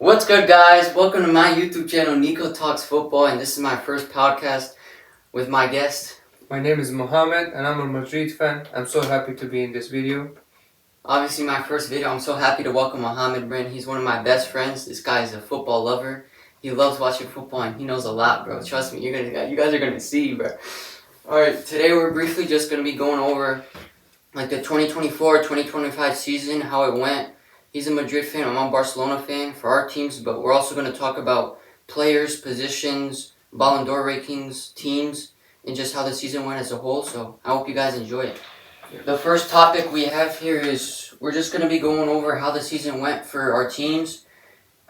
What's good, guys? Welcome to my YouTube channel, Niko Talks Football, and this is my first podcast with my guest. My name is Muhammed, and I'm a Madrid fan. I'm so happy to be in this video. Obviously, my first video. I'm so happy to welcome Muhammed Brand. He's one of my best friends. This guy is a football lover. He loves watching football, and he knows a lot, bro. Trust me, you guys are gonna see, bro. All right, today we're briefly just gonna be going over like the 2024-2025 season, how it went. He's a Madrid fan, I'm a Barcelona fan for our teams, but we're also going to talk about players, positions, Ballon D'or rankings, teams, and just how the season went as a whole, so I hope you guys enjoy it. The first topic we have here is we're just going to be going over how the season went for our teams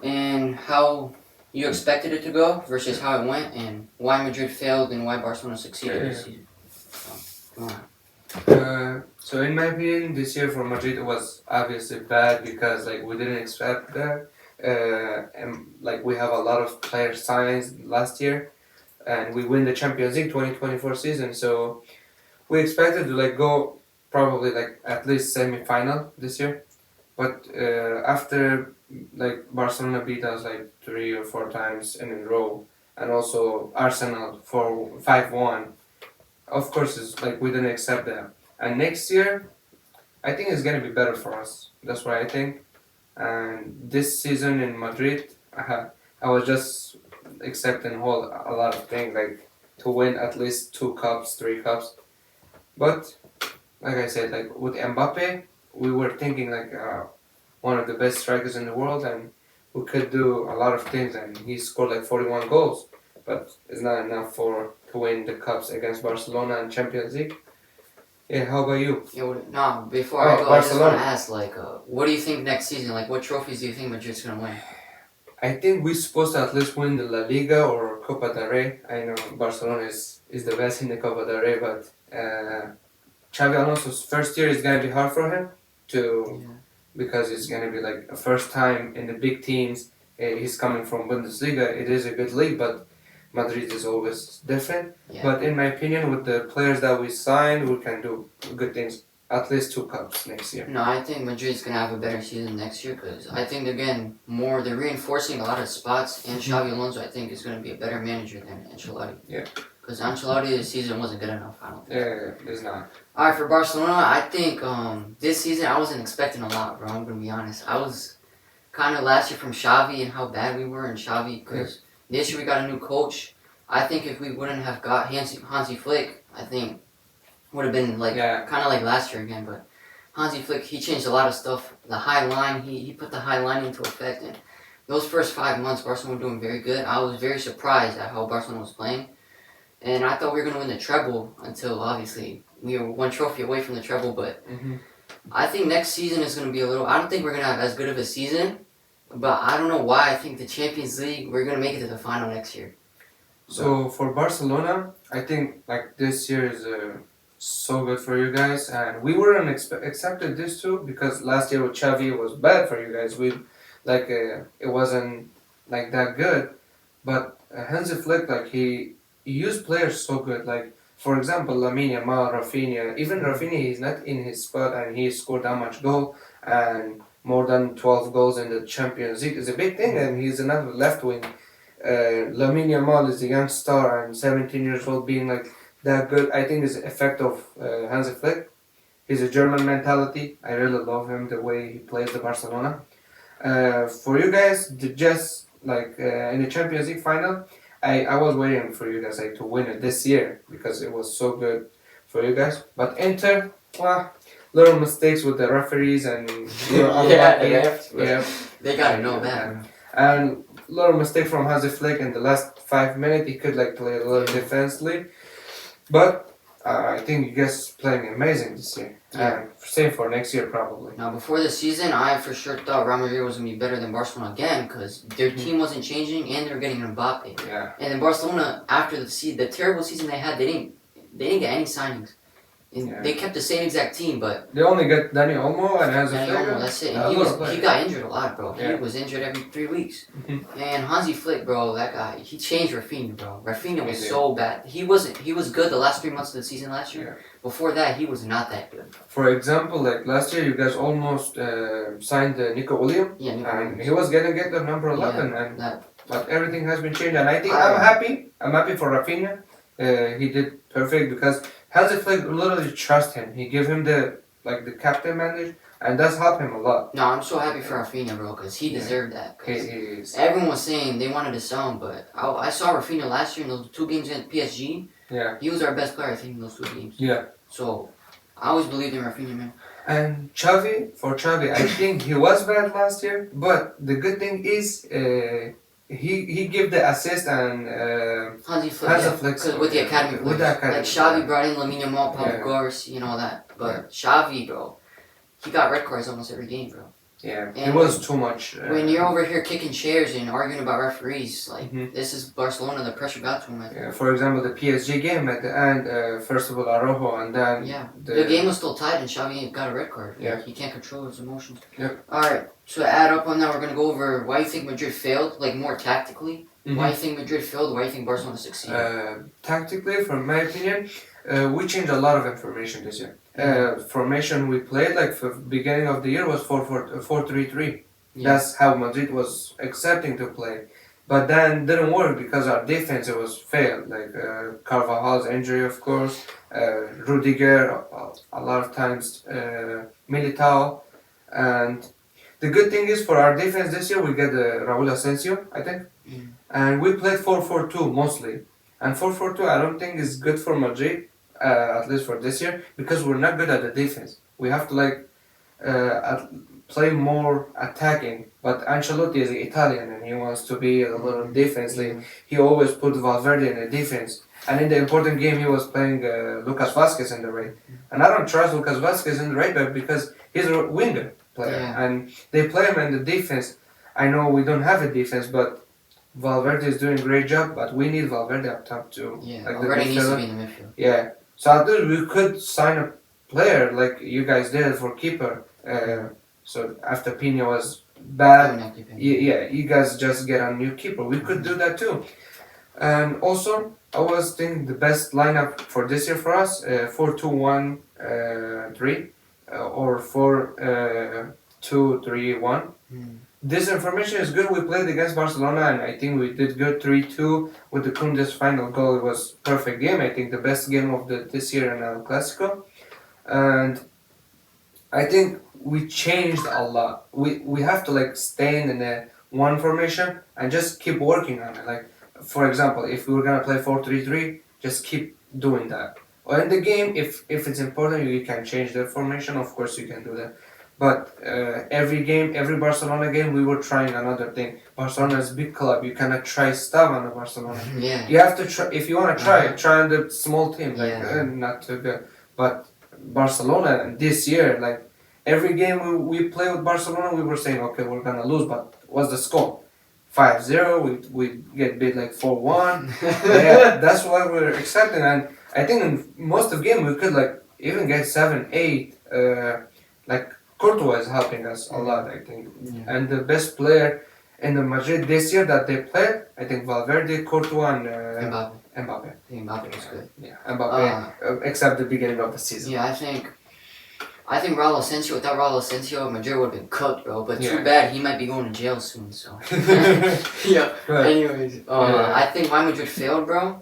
and how you expected it to go versus how it went and why Madrid failed and why Barcelona succeeded this season. So, go on. So in my opinion, this year for Madrid was obviously bad because we didn't expect that, and we have a lot of player signs last year, and we win the Champions League 2024 season. So we expected to go probably at least semi-final this year, but after Barcelona beat us 3 or 4 times in a row, and also Arsenal for 5-1. Of course, it's we didn't accept that. And next year, I think it's gonna be better for us. That's what I think. And this season in Madrid, I was just accepting a lot of things, to win at least 2 cups, 3 cups. But like I said, with Mbappe, we were thinking one of the best strikers in the world, and we could do a lot of things. And he scored 41 goals, but it's not enough to win the cups against Barcelona and Champions League. Yeah, how about you? Before I go, Barcelona. I just want to ask, what do you think next season? What trophies do you think Madrid's going to win? I think we're supposed to at least win the La Liga or Copa del Rey. I know Barcelona is the best in the Copa del Rey, but Xavi Alonso's first year is going to be hard for him because it's going to be a first time in the big teams. He's coming from Bundesliga. It is a good league, but Madrid is always different. Yeah. But in my opinion, with the players that we signed, we can do good things. At least 2 cups next year. No, I think Madrid's going to have a better season next year because I think, again, they're reinforcing a lot of spots. And Xavi Alonso, I think, is going to be a better manager than Ancelotti. Yeah. Because Ancelotti's season wasn't good enough, I don't think. Yeah, it's not. All right, for Barcelona, I think this season I wasn't expecting a lot, bro. I'm going to be honest. I was kind of last year from Xavi and how bad we were in Xavi because this year we got a new coach. I think if we wouldn't have got Hansi Flick, I think would have been kind of like last year again. But Hansi Flick, he changed a lot of stuff. The high line, he put the high line into effect. And those first 5 months, Barcelona were doing very good. I was very surprised at how Barcelona was playing. And I thought we were going to win the treble until, obviously, we were 1 trophy away from the treble. But I think next season is going to be I don't think we're going to have as good of a season. But I don't know why. I think the Champions League, we're going to make it to the final next year. So for Barcelona, I think this year is so good for you guys, and we weren't accepted this too because last year with Xavi was bad for you guys. It wasn't that good, but Hansi Flick he used players so good. For example, Lamine Yamal, Rafinha. Even Rafinha, he's not in his spot, and he scored that much goal and more than 12 goals in the Champions League is a big thing, and he's another left wing. Lamine Yamal is a young star and 17 years old being that good. I think is the effect of Hansi Flick. He's a German mentality. I really love him, the way he plays the Barcelona. For you guys, just in the Champions League final, I was waiting for you guys to win it this year because it was so good for you guys. But Inter, little mistakes with the referees and They gotta know that. And little mistake from Hansi Flick in the last 5 minutes. He could play a little defensively, but I think you guys playing amazing this year. And same for next year probably. Now before the season, I for sure thought Real Madrid was gonna be better than Barcelona again because their team wasn't changing and they were getting Mbappe. Yeah. And then Barcelona, after the terrible season they had, they didn't get any signings. And they kept the same exact team, but they only get Dani Olmo and Hansi Dani Flick. Olmo, that's it. And he got injured a lot, bro. Yeah. He was injured every 3 weeks. And Hansi Flick, bro, that guy, he changed Rafinha, bro. Rafinha was so bad. He was good the last 3 months of the season last year. Yeah. Before that, he was not that good. For example, like last year, you guys almost signed Niko Williams. Yeah, and he was gonna get the number 11, but everything has been changed. And I think I'm happy for Rafinha. He did perfect because Hansi Flick literally trust him. He gave him the captain mandate, and that's helped him a lot. No, I'm so happy for Rafinha, bro, because he deserved that. Everyone was saying they wanted to sell him, but I saw Rafinha last year in those 2 games against PSG. Yeah. He was our best player, I think, in those 2 games. Yeah. So, I always believed in Rafinha, man. And Xavi, I think he was bad last year, but the good thing is he gave the assist and Hansi Flick, with the academy players. Like Xavi brought in Lamine Yamal, Pau Torres, you know that. But Xavi, bro, he got red cards almost every game, bro. Yeah, it was too much. When you're over here kicking chairs and arguing about referees, this is Barcelona, the pressure got to him. Yeah, for example, the PSG game at the end, first of all, Araujo, and then... Yeah, the game was still tied and Xavi got a red card. Yeah. He can't control his emotions. Yep. Alright, so to add up on that, we're going to go over why you think Madrid failed, like more tactically. Why you think Madrid failed, why you think Barcelona succeeded. Tactically, from my opinion, we changed a lot of information this year. Formation we played, like for beginning of the year, was 4-3-3. Yeah. That's how Madrid was accepting to play. But then didn't work because our defense was failed. Like Carvajal's injury, of course, Rudiger, a lot of times Militao. And the good thing is for our defense this year, we get Raúl Asensio, I think. And we played 4-4-2 mostly. And 4-4-2 I don't think is good for Madrid, at least for this year, because we're not good at the defense. We have to play more attacking. But Ancelotti is Italian and he wants to be a little defensively. He always put Valverde in the defense. And in the important game he was playing Lucas Vázquez in the right. And I don't trust Lucas Vázquez in the right back because he's a winger player. Yeah. And they play him in the defense. I know we don't have a defense, but Valverde is doing a great job, but we need Valverde up top too. Yeah, Valverde needs to be in the midfield. Yeah, so I thought we could sign a player like you guys did for keeper. So after Pina was bad, you guys just get a new keeper. We could do that too. And also, I was thinking the best lineup for this year for us, 4-2-1-3 or 4-2-3-1. This information is good. We played against Barcelona and I think we did good 3-2 with the Koundé's final goal. It was perfect game. I think the best game of this year in El Clasico. And I think we changed a lot. We have to stay in the one formation and just keep working on it. Like for example, if we were gonna play 4-3-3, just keep doing that. Or in the game, if it's important, you can change the formation. Of course, you can do that. But every Barcelona game, we were trying another thing. Barcelona is a big club. You cannot try stuff on the Barcelona. Yeah. You have to try. If you want to try on the small team. Not too good. But Barcelona this year, every game we play with Barcelona, we were saying, okay, we're gonna lose. But what's the score? 5-0. We get beat 4-1. Yeah, that's why we're excited. And I think in most of the game we could even get 7-8. Courtois is helping us a lot, I think. Yeah. And the best player in the Madrid this year that they played, I think Valverde, Courtois, and Mbappe. Mbappe was good. Yeah, Mbappe, except the beginning of the season. Yeah, I think Raúl Asensio, without Raúl Asensio, Madrid would have been cooked, bro. But too bad, he might be going to jail soon, so. Yeah. Right. Anyways, I think why Madrid failed, bro.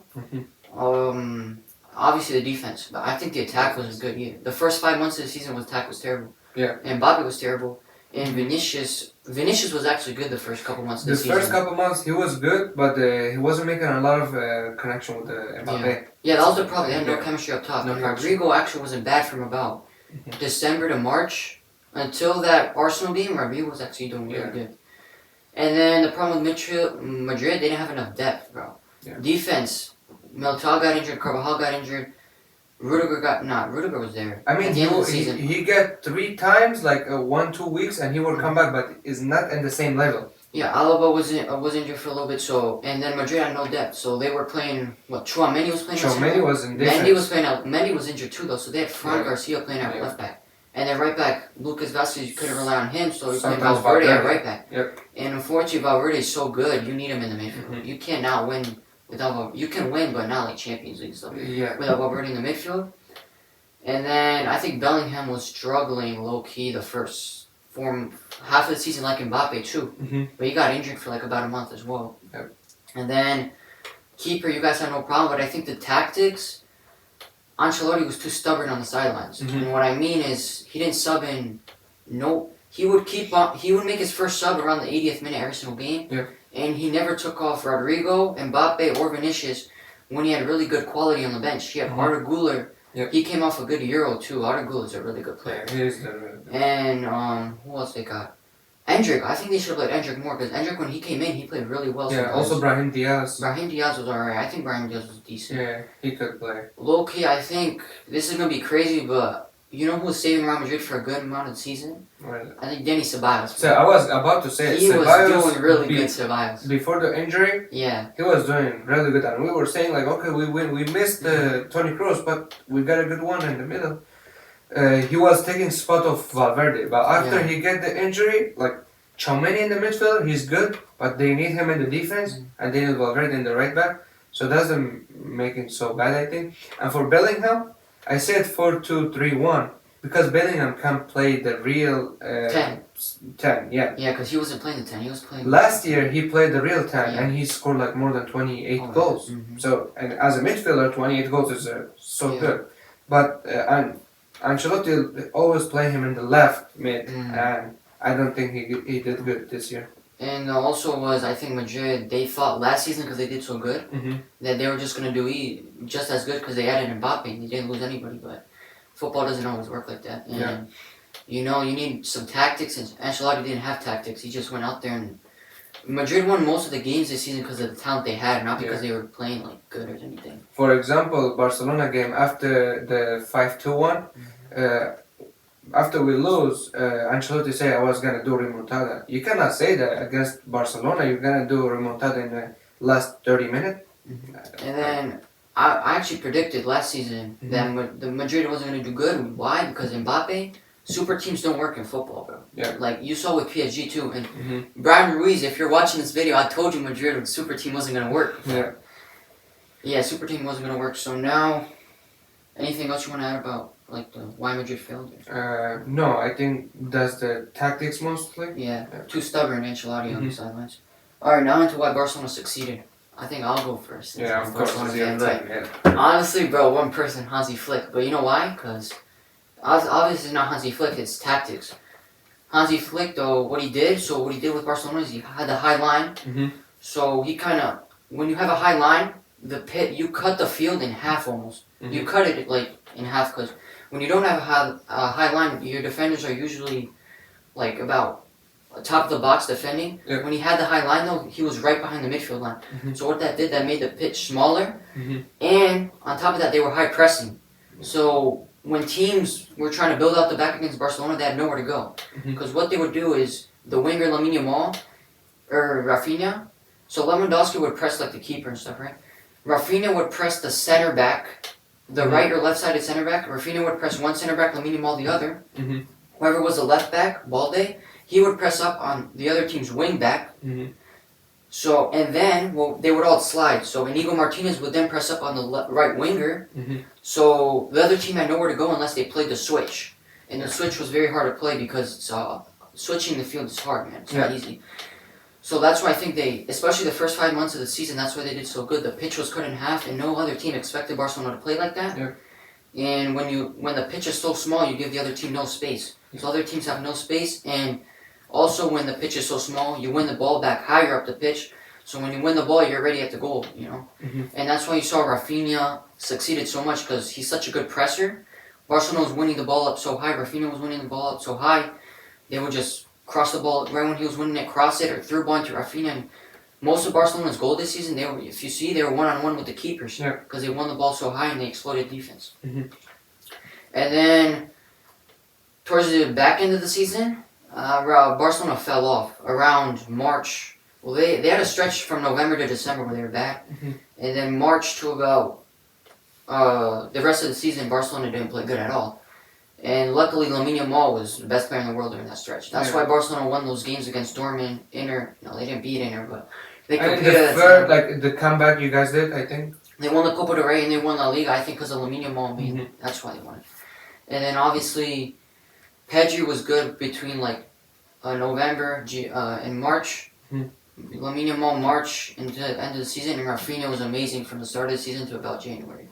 Obviously the defense, but I think the attack wasn't good either. The first 5 months of the season, the attack was terrible. Yeah. And Mbappe was terrible. And Vinicius was actually good the first couple months of the season. The first couple months he was good, but he wasn't making a lot of connection with Mbappe. Yeah, that was the problem. They had no chemistry up top. And Rodrigo actually wasn't bad from about December to March. Until that Arsenal game, Rodrigo was actually doing really good. And then the problem with Madrid, they didn't have enough depth, bro. Yeah. Defense, Militao got injured, Carvajal got injured. Rudiger was there. I mean, he got 3 times, 1-2 weeks, and he will come back, but is not in the same level. Yeah, Alaba was injured for a little bit, so and then Madrid had no depth, so they were playing. What Chouameni was playing. Chouameni was in defense. Mendy was injured too, though, so they had Fran Garcia playing at left back, and then right back Lucas Vázquez. You couldn't rely on him, so you played Valverde at right back. Yep. And unfortunately, Valverde is so good, you need him in the midfield. Mm-hmm. You cannot win without Valverde. You can win, but not like Champions League stuff. Yeah. Without Valverde in the midfield. And then I think Bellingham was struggling low key the first half of the season, like Mbappe too. Mm-hmm. But he got injured for like about a month as well. Yep. And then keeper, you guys had no problem, but I think the tactics, Ancelotti was too stubborn on the sidelines. Mm-hmm. And what I mean is he didn't sub in. He would he would make his first sub around the 80th minute every single game. Yep. And he never took off Rodrigo, Mbappe, or Vinicius when he had really good quality on the bench. He had Arda Güler. Yep. He came off a good Euro too. Arda Güler's a really good player. Yeah, he is really good. And who else they got? Endrick. I think they should have played Endrick more because Endrick, when he came in, he played really well. Yeah, also Brahim Diaz. Brahim Diaz was alright. I think Brahim Diaz was decent. Yeah, he could play. Low key, I think this is gonna be crazy, but you know who was saving Real Madrid for a good amount of the season? Right. I think Denny Ceballos. So I was about to say he Ceballos was doing really good. Ceballos before the injury. Yeah, he was doing really good, and we were saying like, okay, we missed Toni Kroos, but we got a good one in the middle. He was taking spot of Valverde, but after he get the injury, like Chouameni in the midfield, he's good, but they need him in the defense, and they need Valverde in the right back. So it doesn't make it so bad, I think. And for Bellingham, I said 4-2-3-1 because Bellingham can play the real 10. 10, yeah. Yeah, because he wasn't playing the 10. He was playing. Last year he played the real 10, and he scored like more than 28 goals. Mm-hmm. So, and as a midfielder, 28 goals is so good. But and Ancelotti always play him in the left mid, and I don't think he did good this year. And also was, I think Madrid, they thought last season because they did so good that they were just going to do just as good because they added Mbappe and they didn't lose anybody. But football doesn't always work like that. And, you know, you need some tactics, and Ancelotti didn't have tactics. He just went out there and Madrid won most of the games this season because of the talent they had, not because they were playing like good or anything. For example, Barcelona game after the 5-2 one, after we lose, Ancelotti said I was gonna do remontada. You cannot say that against Barcelona. You're gonna do remontada in the last 30 minutes. And then I actually predicted last season that the Madrid wasn't gonna do good. Why? Because Mbappe. Super teams don't work in football, bro. Yeah. Like you saw with PSG too. And Brian Ruiz, if you're watching this video, I told you Madrid super team wasn't gonna work. Yeah. Yeah, super team wasn't gonna work. So now, anything else you want to add about like why Madrid failed? No, I think that's the tactics mostly. Yeah. Too stubborn, Ancelotti on the sidelines. All right, now into why Barcelona succeeded. I think I'll go first. Yeah, of course. Honestly, bro, one person, Hansi Flick. But you know why? Because obviously not Hansi Flick, it's tactics. Hansi Flick, though, what he did with Barcelona is he had the high line. So he kind of, when you have a high line, you cut the field in half almost. You cut it like in half because when you don't have a high line, your defenders are usually like about top of the box defending. Yep. When he had the high line, though, he was right behind the midfield line. So what that did, that made the pitch smaller. And on top of that, they were high pressing. So when teams were trying to build out the back against Barcelona, they had nowhere to go. Because what they would do is the winger Lamine Yamal or Rafinha. So Lewandowski would press like the keeper and stuff, right? Rafinha would press the center back, the right or left-sided center back. Rafinha would press one center back, Lamine Yamal the other. Whoever was the left back, Balde, he would press up on the other team's wing back. So, and then, they would all slide. So, Inigo Martinez would then press up on the right winger. So, the other team had nowhere to go unless they played the switch. And the switch was very hard to play because switching the field is hard, man. It's not easy. So, that's why I think especially the first 5 months of the season, that's why they did so good. The pitch was cut in half, and no other team expected Barcelona to play like that. And when the pitch is so small, you give the other team no space. So, other teams have no space, and also, when the pitch is so small, you win the ball back higher up the pitch. So when you win the ball, you're already at the goal, you know? And that's why you saw Rafinha succeeded so much because he's such a good presser. Barcelona was winning the ball up so high. Rafinha was winning the ball up so high. They would just cross the ball right when he was winning it, cross it, or through ball into Rafinha. And most of Barcelona's goal this season, if you see, they were one-on-one with the keepers because they won the ball so high and they exploited defense. And then, towards the back end of the season, Barcelona fell off around March. Well, they had a stretch from November to December where they were back, and then March to about the rest of the season, Barcelona didn't play good at all. And luckily, Lamine Yamal was the best player in the world during that stretch. That's why Barcelona won those games against Dortmund, Inter. No, they didn't beat Inter, but they competed. And like the comeback you guys did, I think. They won the Copa del Rey and they won La Liga, I think, because of Lamine Yamal. That's why they won it. And then obviously, Pedri was good between like November and March. Lamine Yamal March into the end of the season, and Rafinha was amazing from the start of the season to about January.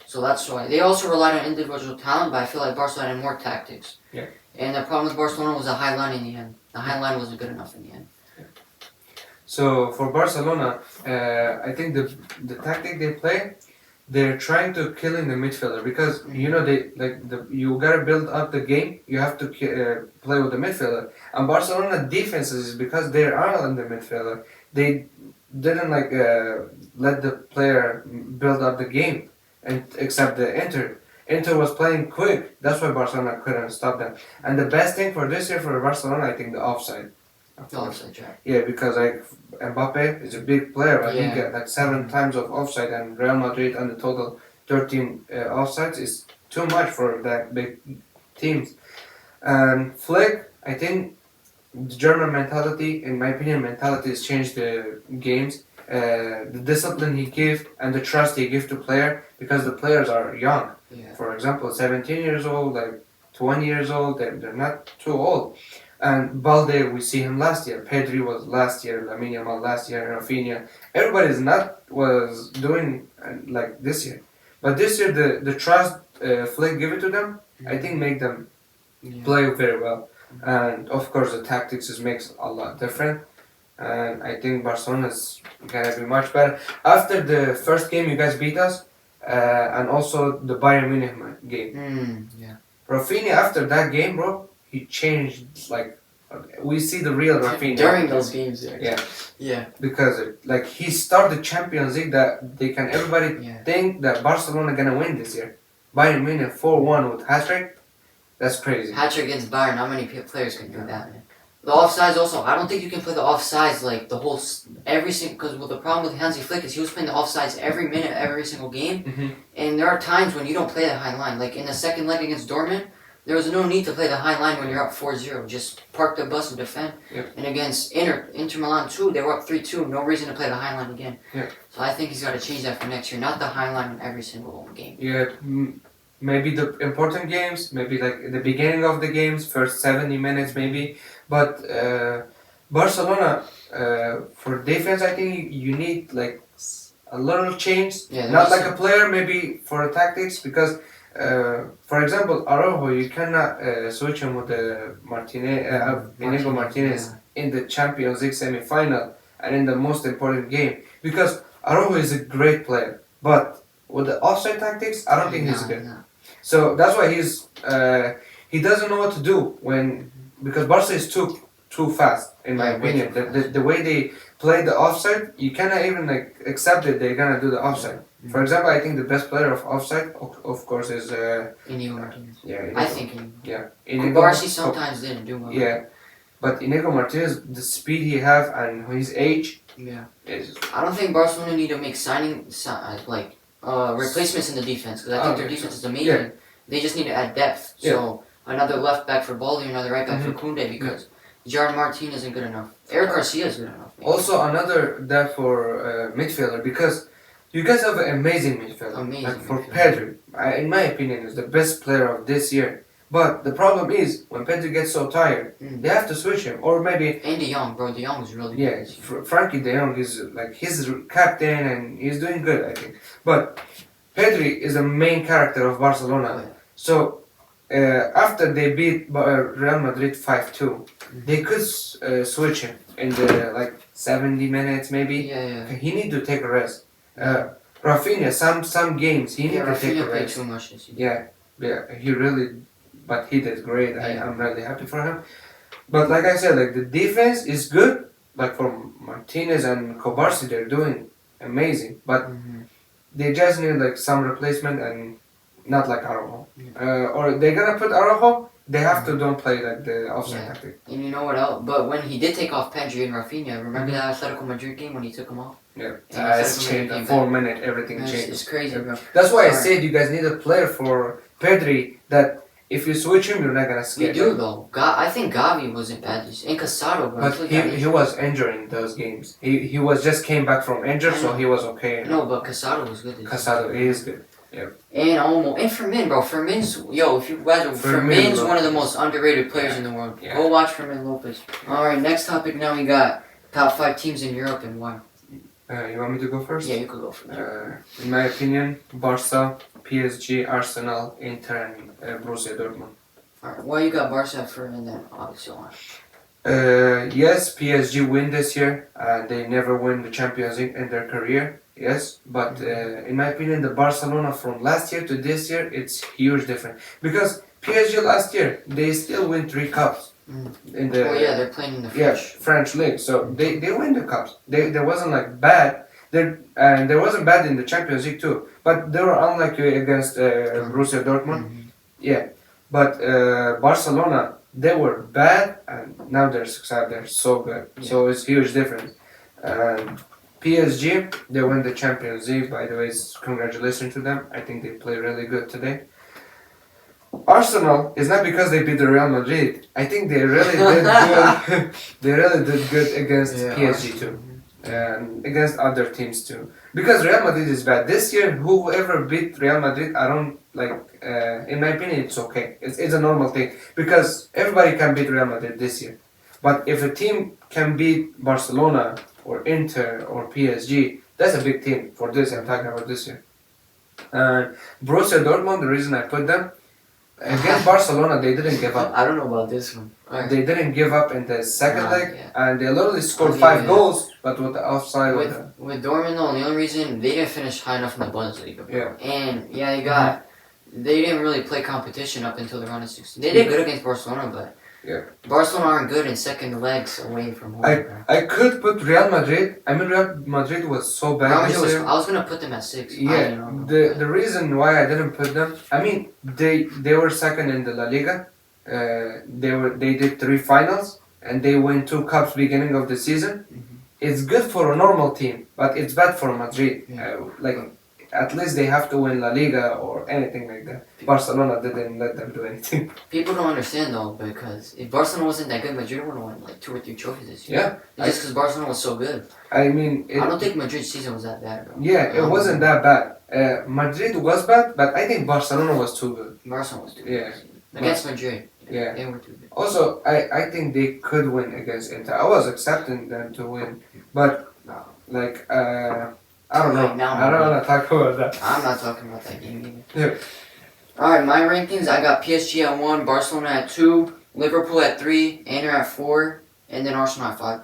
So that's why. They also relied on individual talent, but I feel like Barcelona had more tactics. Yeah. And the problem with Barcelona was the high line in the end. The high line wasn't good enough in the end. So for Barcelona, I think the tactic they play, they're trying to kill in the midfielder because you gotta build up the game. You have to play with the midfielder. And Barcelona defenses is because they are in the midfielder. They didn't let the player build up the game, and except the Inter. Inter was playing quick. That's why Barcelona couldn't stop them. And the best thing for this year for Barcelona, I think, the offside. The offside trap. Yeah, because Mbappe is a big player, but he got like 7 times of offside, and Real Madrid on the total 13 offsides is too much for that big teams. And Flick, I think the German mentality, in my opinion, has changed the games. The discipline he gives and the trust he gives to player because the players are young. Yeah. For example, 17 years old, like 20 years old, they're not too old. And Balde, we see him last year. Pedri was last year. Lamine Yamal last year. Rafinha. Everybody's was doing like this year. But this year, the trust Flick give it to them, I think make them play very well. And of course, the tactics makes a lot different. And I think Barcelona's gonna be much better. After the first game, you guys beat us, and also the Bayern Munich game. Rafinha, after that game, bro, he changed. Like, we see the real Rafinha during those games. Yeah. Because he started Champions League that they can everybody think that Barcelona gonna win this year. Bayern Munich 4-1 with hat-trick. That's crazy. Hat-trick against Bayern. Not many players can do that, man. The offsides also. I don't think you can play the offsides like the whole every single. Because the problem with Hansi Flick is he was playing the offsides every minute, every single game. And there are times when you don't play the high line. Like in the second leg against Dortmund, there was no need to play the high line when you're up 4-0. Just park the bus and defend. And against Inter Milan too, they were up 3-2. No reason to play the high line again. So I think he's got to change that for next year. Not the high line in every single game. Yeah. Maybe the important games, maybe like the beginning of the games, first 70 minutes maybe. But Barcelona, for defense, I think you need like a little change. Not like a player, maybe for the tactics. Because, for example, Araujo, you cannot switch him with Niko Martinez in the Champions League semi-final and in the most important game. Because Araujo is a great player. But with the offside tactics, I don't think he's good. So that's why he doesn't know what to do because Barca is too fast in my opinion. The way they play the offside, you cannot even accept that they're gonna do the offside. For example, I think the best player of offside, of course, is Inigo Martinez. I think Inigo. Inigo. Barca sometimes didn't do well. But Inigo Martinez, the speed he have and his age, is. I don't think Barcelona need to make replacements in the defense because I think their defense is amazing. They just need to add depth. So another left back for Balde, another right back for Koundé because Gerard Martin isn't good enough. Eric Garcia is good enough. Maybe. Also another depth for midfielder because you guys have an amazing midfielder. For Pedri, in my opinion, is the best player of this year. But the problem is when Pedri gets so tired, they have to switch him or maybe. And De Jong, bro. De Jong is really good. Frankie De Jong is he's captain and he's doing good, I think. But Pedri is the main character of Barcelona. So after they beat Real Madrid 5-2, they could switch him in the 70 minutes maybe. He need to take a rest. Rafinha, some games he need to take a rest. Too much this year. He really. But he did great. I'm really happy for him. But like I said, the defense is good. Like for Martinez and Kobarsi, they're doing amazing. But they just need some replacement and not like Araujo. Or they're gonna put Araujo They have to don't play like the offside tactic. And you know what else? But when he did take off Pedri and Rafinha, remember that Atletico Madrid game when he took him off? Yeah, And it's changed. In 4 minutes, everything changed. It's crazy, bro. That's why I said you guys need a player for Pedri that if you switch him, you're not gonna skip. We do though. I think Gavi wasn't bad. And Casado, bro. But he was injured in those games. He was just came back from injury, so he was okay. No, but Casado was good. Casado is good. Yeah. And Fermin, bro. Fermin's if you guys, Fermin's one of the most underrated players in the world. Yeah. Go watch Fermin Lopez. All right, next topic. Now we got top 5 teams in Europe and why. You want me to go first? Yeah, you could go first. In my opinion, Barca, PSG, Arsenal, Inter, and Borussia Dortmund. Alright, why you got Barca for and then obviously on? Yes, PSG win this year. They never win the Champions League in their career. Yes, but in my opinion, the Barcelona from last year to this year, it's huge difference. Because PSG last year, they still win 3 cups. In the, they're playing in the French league. So they win the cups. They wasn't like bad. And they wasn't bad in the Champions League too. But they were unlucky against Borussia Dortmund. Yeah. But Barcelona, they were bad and now they're successful. They're so good. Yeah. So it's huge difference. PSG, they win the Champions League. By the way, congratulations to them. I think they play really good today. Arsenal is not because they beat the Real Madrid. I think they really did good. They really did good against PSG too, and against other teams too. Because Real Madrid is bad this year. Whoever beat Real Madrid, I don't like. In my opinion, it's okay. It's a normal thing because everybody can beat Real Madrid this year. But if a team can beat Barcelona or Inter or PSG, that's a big team for this. I'm talking about this year. Borussia Dortmund. The reason I put them. Against Barcelona, they didn't give up. I don't know about this one. Right. They didn't give up in the second leg, and they literally scored 5 goals, but with the offside. With Dortmund, though, the only reason they didn't finish high enough in the Bundesliga. Bro. Yeah. And they didn't really play competition up until the round of 16. They did good against Barcelona, but Barcelona aren't good in second legs away from home. I could put Real Madrid. I mean, Real Madrid was so bad. I was gonna put them at 6. Yeah. The reason why I didn't put them, I mean, they were second in the La Liga. They did 3 finals and they won 2 cups beginning of the season. It's good for a normal team, but it's bad for Madrid. At least they have to win La Liga or anything like that. Barcelona didn't let them do anything. People don't understand though, because if Barcelona wasn't that good, Madrid would have won like 2 or 3 trophies this year. Yeah. Just because Barcelona was so good. I mean, I don't think Madrid's season was that bad, bro. Yeah, it wasn't that bad. Madrid was bad, but I think Barcelona was too good. Barcelona was too good. Yeah. Against Madrid. Yeah. They were too good. Also, I think they could win against Inter. I was accepting them to win, but I don't know. I don't want to talk about that. I'm not talking about that game either. Yeah. Alright, my rankings, I got PSG at 1, Barcelona at 2, Liverpool at 3, Inter at 4, and then Arsenal at 5.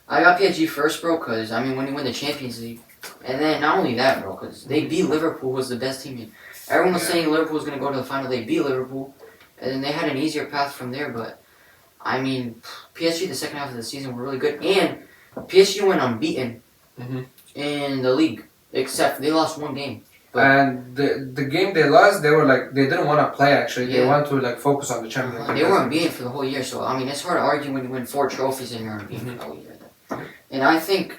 I got PSG first, bro, because, I mean, when you win the Champions League, and then not only that, bro, because they beat Liverpool, was the best team. Everyone was saying Liverpool was going to go to the final. They beat Liverpool, and then they had an easier path from there, but, I mean, PSG, the second half of the season, were really good, and PSG went unbeaten in the league, except they lost 1 game. And the game they lost, they didn't want to play actually. They want to focus on the Champions League. They were unbeaten for the whole year, so I mean it's hard to argue when you win 4 trophies and you're unbeaten for the whole year. And I think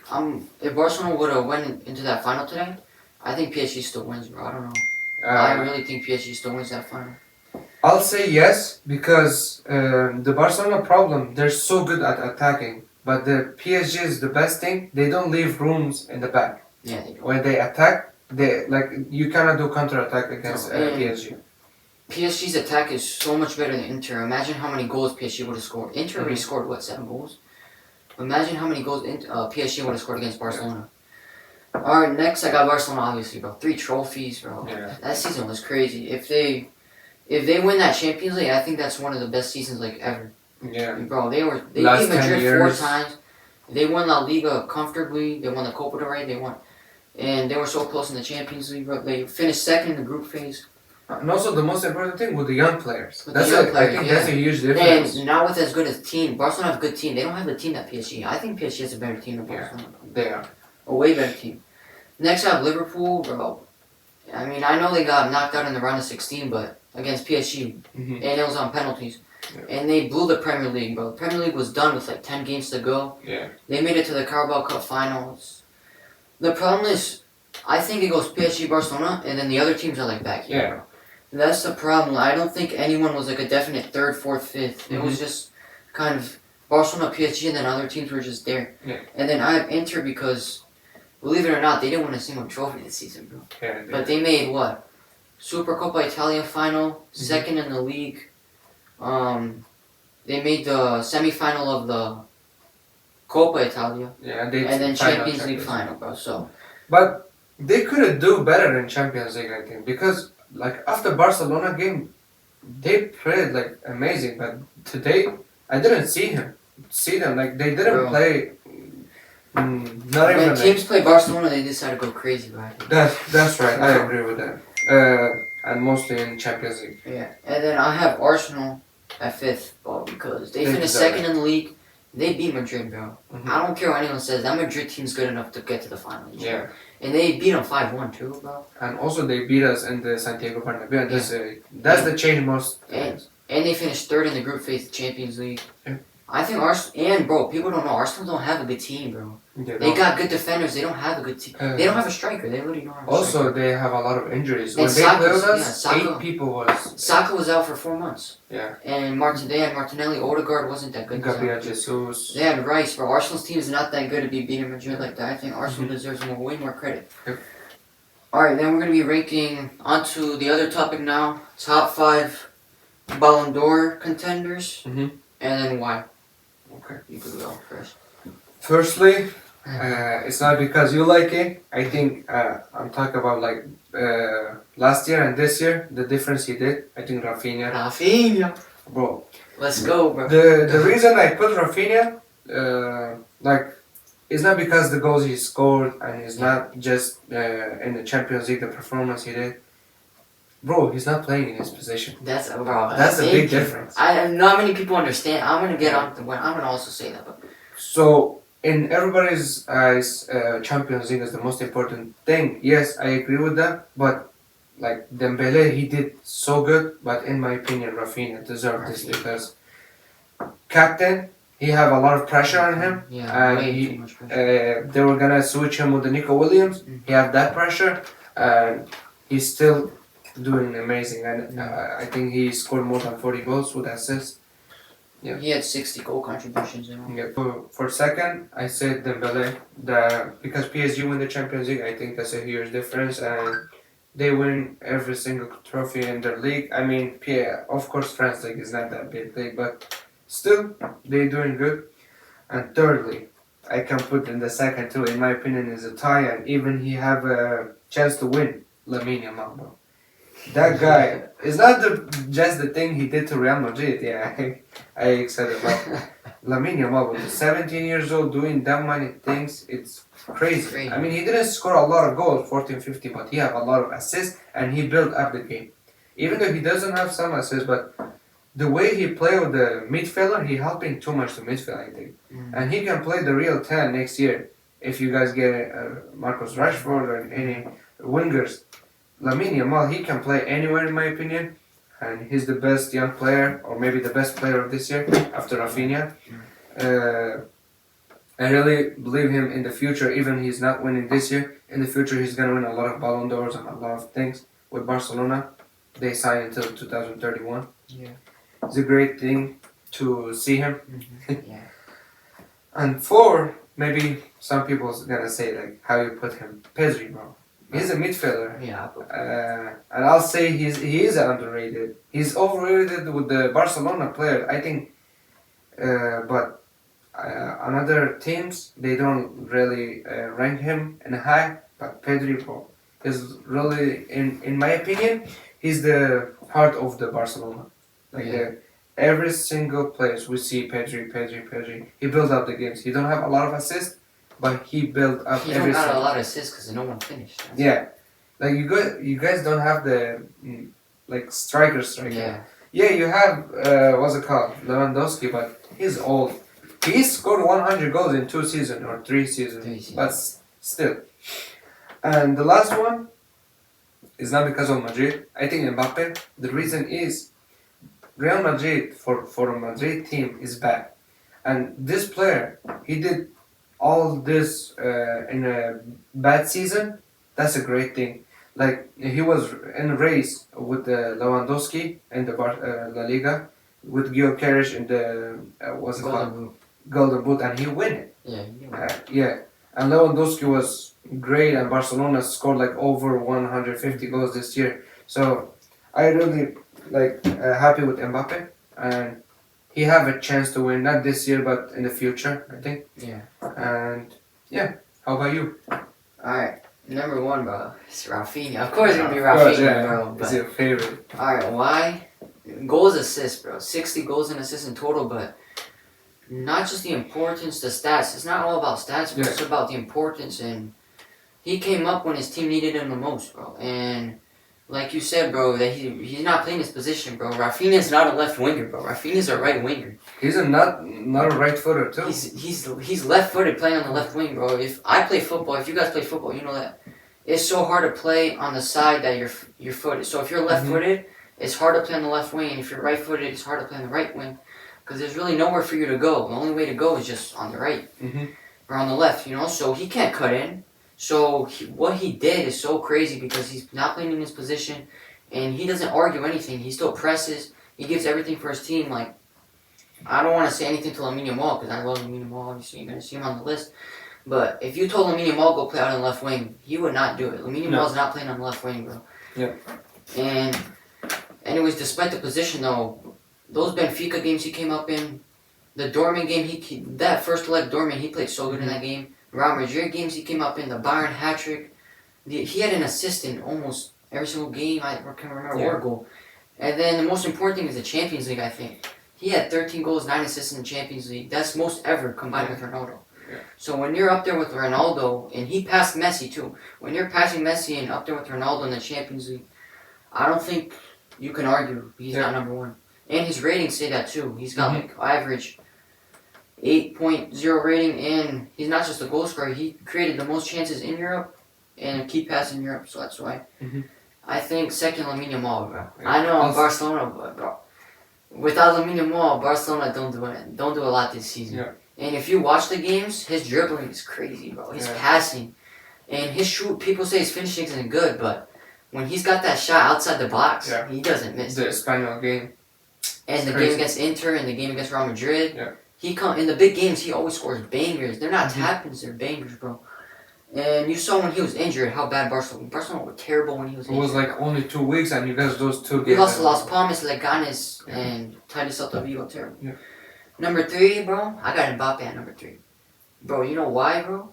if Barcelona would have went into that final today, I think PSG still wins, bro. I don't know. I really think PSG still wins that final. I'll say yes because the Barcelona problem, they're so good at attacking, but the PSG is the best thing. They don't leave rooms in the back. Yeah, they do. When they attack. You cannot do counter-attack against PSG. PSG's attack is so much better than Inter. Imagine how many goals PSG would have scored. Inter already scored, 7 goals? Imagine how many goals PSG would have scored against Barcelona. Alright, next I got Barcelona, obviously, bro. 3 trophies, bro. Yeah. That season was crazy. If they win that Champions League, I think that's one of the best seasons, ever. Yeah. Bro, they beat Madrid 4 times. They won La Liga comfortably. They won the Copa del Rey. They won... And they were so close in the Champions League. They finished second in the group phase. And also the most important thing with the young players. I think that's a huge difference. And not with as good a team. Barcelona have a good team. They don't have the team that PSG. I think PSG has a better team than Barcelona. They are. A way better team. Next I have Liverpool, bro. I mean, I know they got knocked out in the round of 16, but against PSG, Mm-hmm. and it was on penalties. Yeah. And they blew the Premier League, bro. The Premier League was done with like 10 games to go. Yeah. They made it to the Carabao Cup finals. The problem is, I think it goes PSG, Barcelona, and then the other teams are like back here. Yeah. That's the problem. I don't think anyone was like a definite third, fourth, fifth. It was just kind of Barcelona, PSG, and then other teams were just there. Yeah. And then I have Inter because, believe it or not, they didn't win a single trophy this season, bro. Yeah. But they made what? Supercoppa Italia final, second in the league. They made the semi-final of the Coppa Italia, Yeah. and then Champions League final, bro. So, But they could do better in Champions League, I think, because like after Barcelona game, they played like amazing. But today, I didn't see them like they didn't Bro. play. Not even. when teams play Barcelona, they decide to go crazy, right? That's right. I agree with that. And mostly in Champions League. Yeah, and then I have Arsenal at fifth, bro, because they They finished deserve second in the league. They beat Madrid, bro. Mhm. I don't care what anyone says. That Madrid team's good enough to get to the final. Yeah. And they beat them 5-1 too, bro. And also they beat us in the Santiago Bernabeu. And that's the change most. And they finished third in the group phase Champions League. Yeah. I think Arsenal, and bro, people don't know, Arsenal don't have a good team, bro. They got good defenders, they don't have a good team. They don't have a striker, they really don't have a Also, striker. they have a lot of injuries. And When they played with Saka's- us, yeah, Saka. 8 people was. Saka was out for 4 months. Yeah. And they had Martinelli, Odegaard wasn't that good. Gabriel Jesus. They had Rice, bro. Arsenal's team is not that good to be beating Madrid like that. I think Arsenal deserves way more credit. Yep. Alright, then we're going to be ranking onto the other topic now. Top 5 Ballon d'Or contenders. Mhm. And then why. Okay. You could go first. Firstly, it's not because you like it. I think I'm talking about like last year and this year, the difference he did. I think Rafinha. bro. Let's go, bro. The reason I put Rafinha, like, it's not because the goals he scored and it's not just in the Champions League the performance he did. Bro, he's not playing in his position. That's a big difference. Not many people understand. I'm gonna get on. I'm gonna also say that, but So in everybody's eyes, Champions League is the most important thing. Yes, I agree with that. But like Dembele, he did so good. But in my opinion, Rafinha deserved this because captain, he have a lot of pressure on him. yeah, And way he, too much pressure. they were gonna switch him with the Niko Williams. He have that pressure, and he's still doing amazing. And I think he scored more than 40 goals with assists. Yeah. He had 60 goal contributions in all. Yeah. For second, I said Dembele. Because PSG win the Champions League, I think that's a huge difference, and they win every single trophy in their league. I mean, of course, France league is not that big league, but still, they're doing good. And thirdly, I can put in the second too. In my opinion, is a tie, and even he have a chance to win. Lamine Yamal, bro. That guy is not just the thing he did to Real Madrid. Yeah, I excited about Lamine Yamal with 17 years old doing that many things. It's crazy. I mean, he didn't score a lot of goals, 14, 15, but he have a lot of assists and he built up the game. Even though he doesn't have some assists, but the way he play with the midfielder, he helping too much to midfield, I think. And he can play the real 10 next year if you guys get Marcus Rashford or any wingers. Lamine Yamal, he can play anywhere in my opinion, and he's the best young player, or maybe the best player of this year after Rafinha. I really believe him in the future, even he's not winning this year. In the future, he's gonna win a lot of Ballon d'Ors and a lot of things with Barcelona. They sign until 2031. Yeah. It's a great thing to see him. Yeah. And 4, maybe some people's gonna say like how you put him, Pedri, bro. He's a midfielder. Yeah. And I'll say he is underrated. He's overrated with the Barcelona player, I think. But on other teams, they don't really rank him in high. But Pedri, bro, is really, in my opinion, he's the heart of the Barcelona. Like every single place we see Pedri. He built up the games. He don't have a lot of assists, but he built up He every don't got single. a lot of assists because no one finished. Yeah, like you guys don't have the like striker. Yeah. Yeah, you have what's it called, Lewandowski, but he's old. He scored 100 goals in 2 seasons or 3 seasons, but still. And the last one, is not because of Madrid. I think Mbappe. The reason is Real Madrid for a Madrid team is bad, and this player he did all this in a bad season. That's a great thing. Like he was in a race with Lewandowski in the La Liga, with Gyökeres in the what's it called? Golden Boot. Golden Boot, and he win it. Yeah. Yeah, and Lewandowski was great, and Barcelona scored like over 150 goals this year. So I really happy with Mbappe, and he have a chance to win, not this year but in the future, I think. Yeah. And yeah, how about you? Alright, number 1, bro. It's Rafinha. Of course it's gonna be Rafinha, bro. It's But your favorite. alright, why? Goals, assists, bro. 60 goals and assists in total, but not just the importance, the stats. It's not all about stats, but it's about the importance. And he came up when his team needed him the most, bro. And like you said, bro, that he's not playing his position, bro. Rafinha's not a left winger, bro. Rafinha's a right winger. He's not a right footer too. He's left footed playing on the left wing, bro. If I play football, if you guys play football, you know that it's so hard to play on the side that you're footed. So if you're left footed, it's hard to play on the left wing, and if you're right footed, it's hard to play on the right wing, because there's really nowhere for you to go. The only way to go is just on the right or on the left, you know. So he can't cut in. So what he did is so crazy because he's not playing in his position, and he doesn't argue anything. He still presses. He gives everything for his team. Like, I don't want to say anything to Lamine Yamal because I love Lamine Yamal. Obviously, you're gonna see him on the list. But if you told Lamine Yamal go play out on the left wing, he would not do it. Lamine Yamal's not playing on the left wing, bro. Yeah. And anyways, despite the position though, those Benfica games he came up in, the Dortmund game, that first leg Dortmund, he played so good in that game. Real Madrid games he came up in, the Bayern hat-trick. He had an assist in almost every single game. I can't remember what goal. And then the most important thing is the Champions League, I think. He had 13 goals, 9 assists in the Champions League. That's most ever combined with Ronaldo. Yeah. So when you're up there with Ronaldo, and he passed Messi too. When you're passing Messi and up there with Ronaldo in the Champions League, I don't think you can argue he's not number 1. And his ratings say that too. He's got like average 8.0 rating, and he's not just a goal scorer. He created the most chances in Europe and key pass in Europe, so that's why. I think second, Lamine Yamal, bro. Yeah. I know I'm Barcelona, but bro, without Lamine Yamal, Barcelona don't do a lot this season. Yeah. And if you watch the games, his dribbling is crazy, bro. His passing and his shoot. People say his finishing isn't good, but when he's got that shot outside the box, he doesn't miss. The Espanyol game. And the game against Inter and the game against Real Madrid. Yeah. He in the big games. He always scores bangers. They're not tap-ins. They're bangers, bro. And you saw when he was injured how bad Barcelona were terrible when he was injured. It was like only 2 weeks, and you guys those 2 games. We lost Las Palmas, Leganes, and Titus Celta Vigo. Terrible. Yeah. Number 3, bro. I got Mbappe at number 3. Bro, you know why, bro?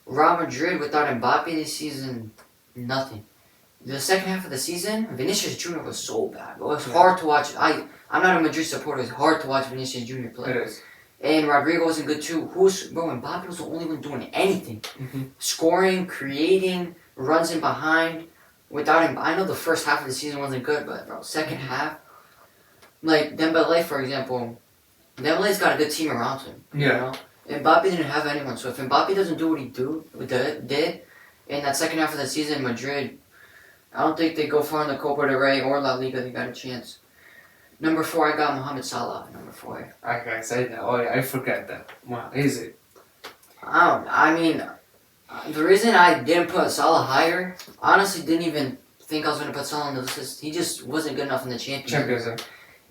Real Madrid without Mbappe this season, nothing. The second half of the season, Vinicius Jr. was so bad, bro. It's hard to watch. I'm not a Madrid supporter. It's hard to watch Vinicius Jr. play. It is. And Rodrigo wasn't good too. Mbappe was the only one doing anything. Scoring, creating, runs in behind. Without him, I know the first half of the season wasn't good, but bro, second half, like Dembele, for example, Dembele's got a good team around him. Yeah. You know? Mbappe didn't have anyone, so if Mbappe doesn't do what he did in that second half of the season, Madrid, I don't think they go far in the Copa del Rey or La Liga. They got a chance. Number 4, I got Mohamed Salah. Number 4. I said that. Oh yeah, I forget that. Wow, is it? I mean, the reason I didn't put Salah higher, honestly, didn't even think I was going to put Salah on the list. He just wasn't good enough in the Champions League.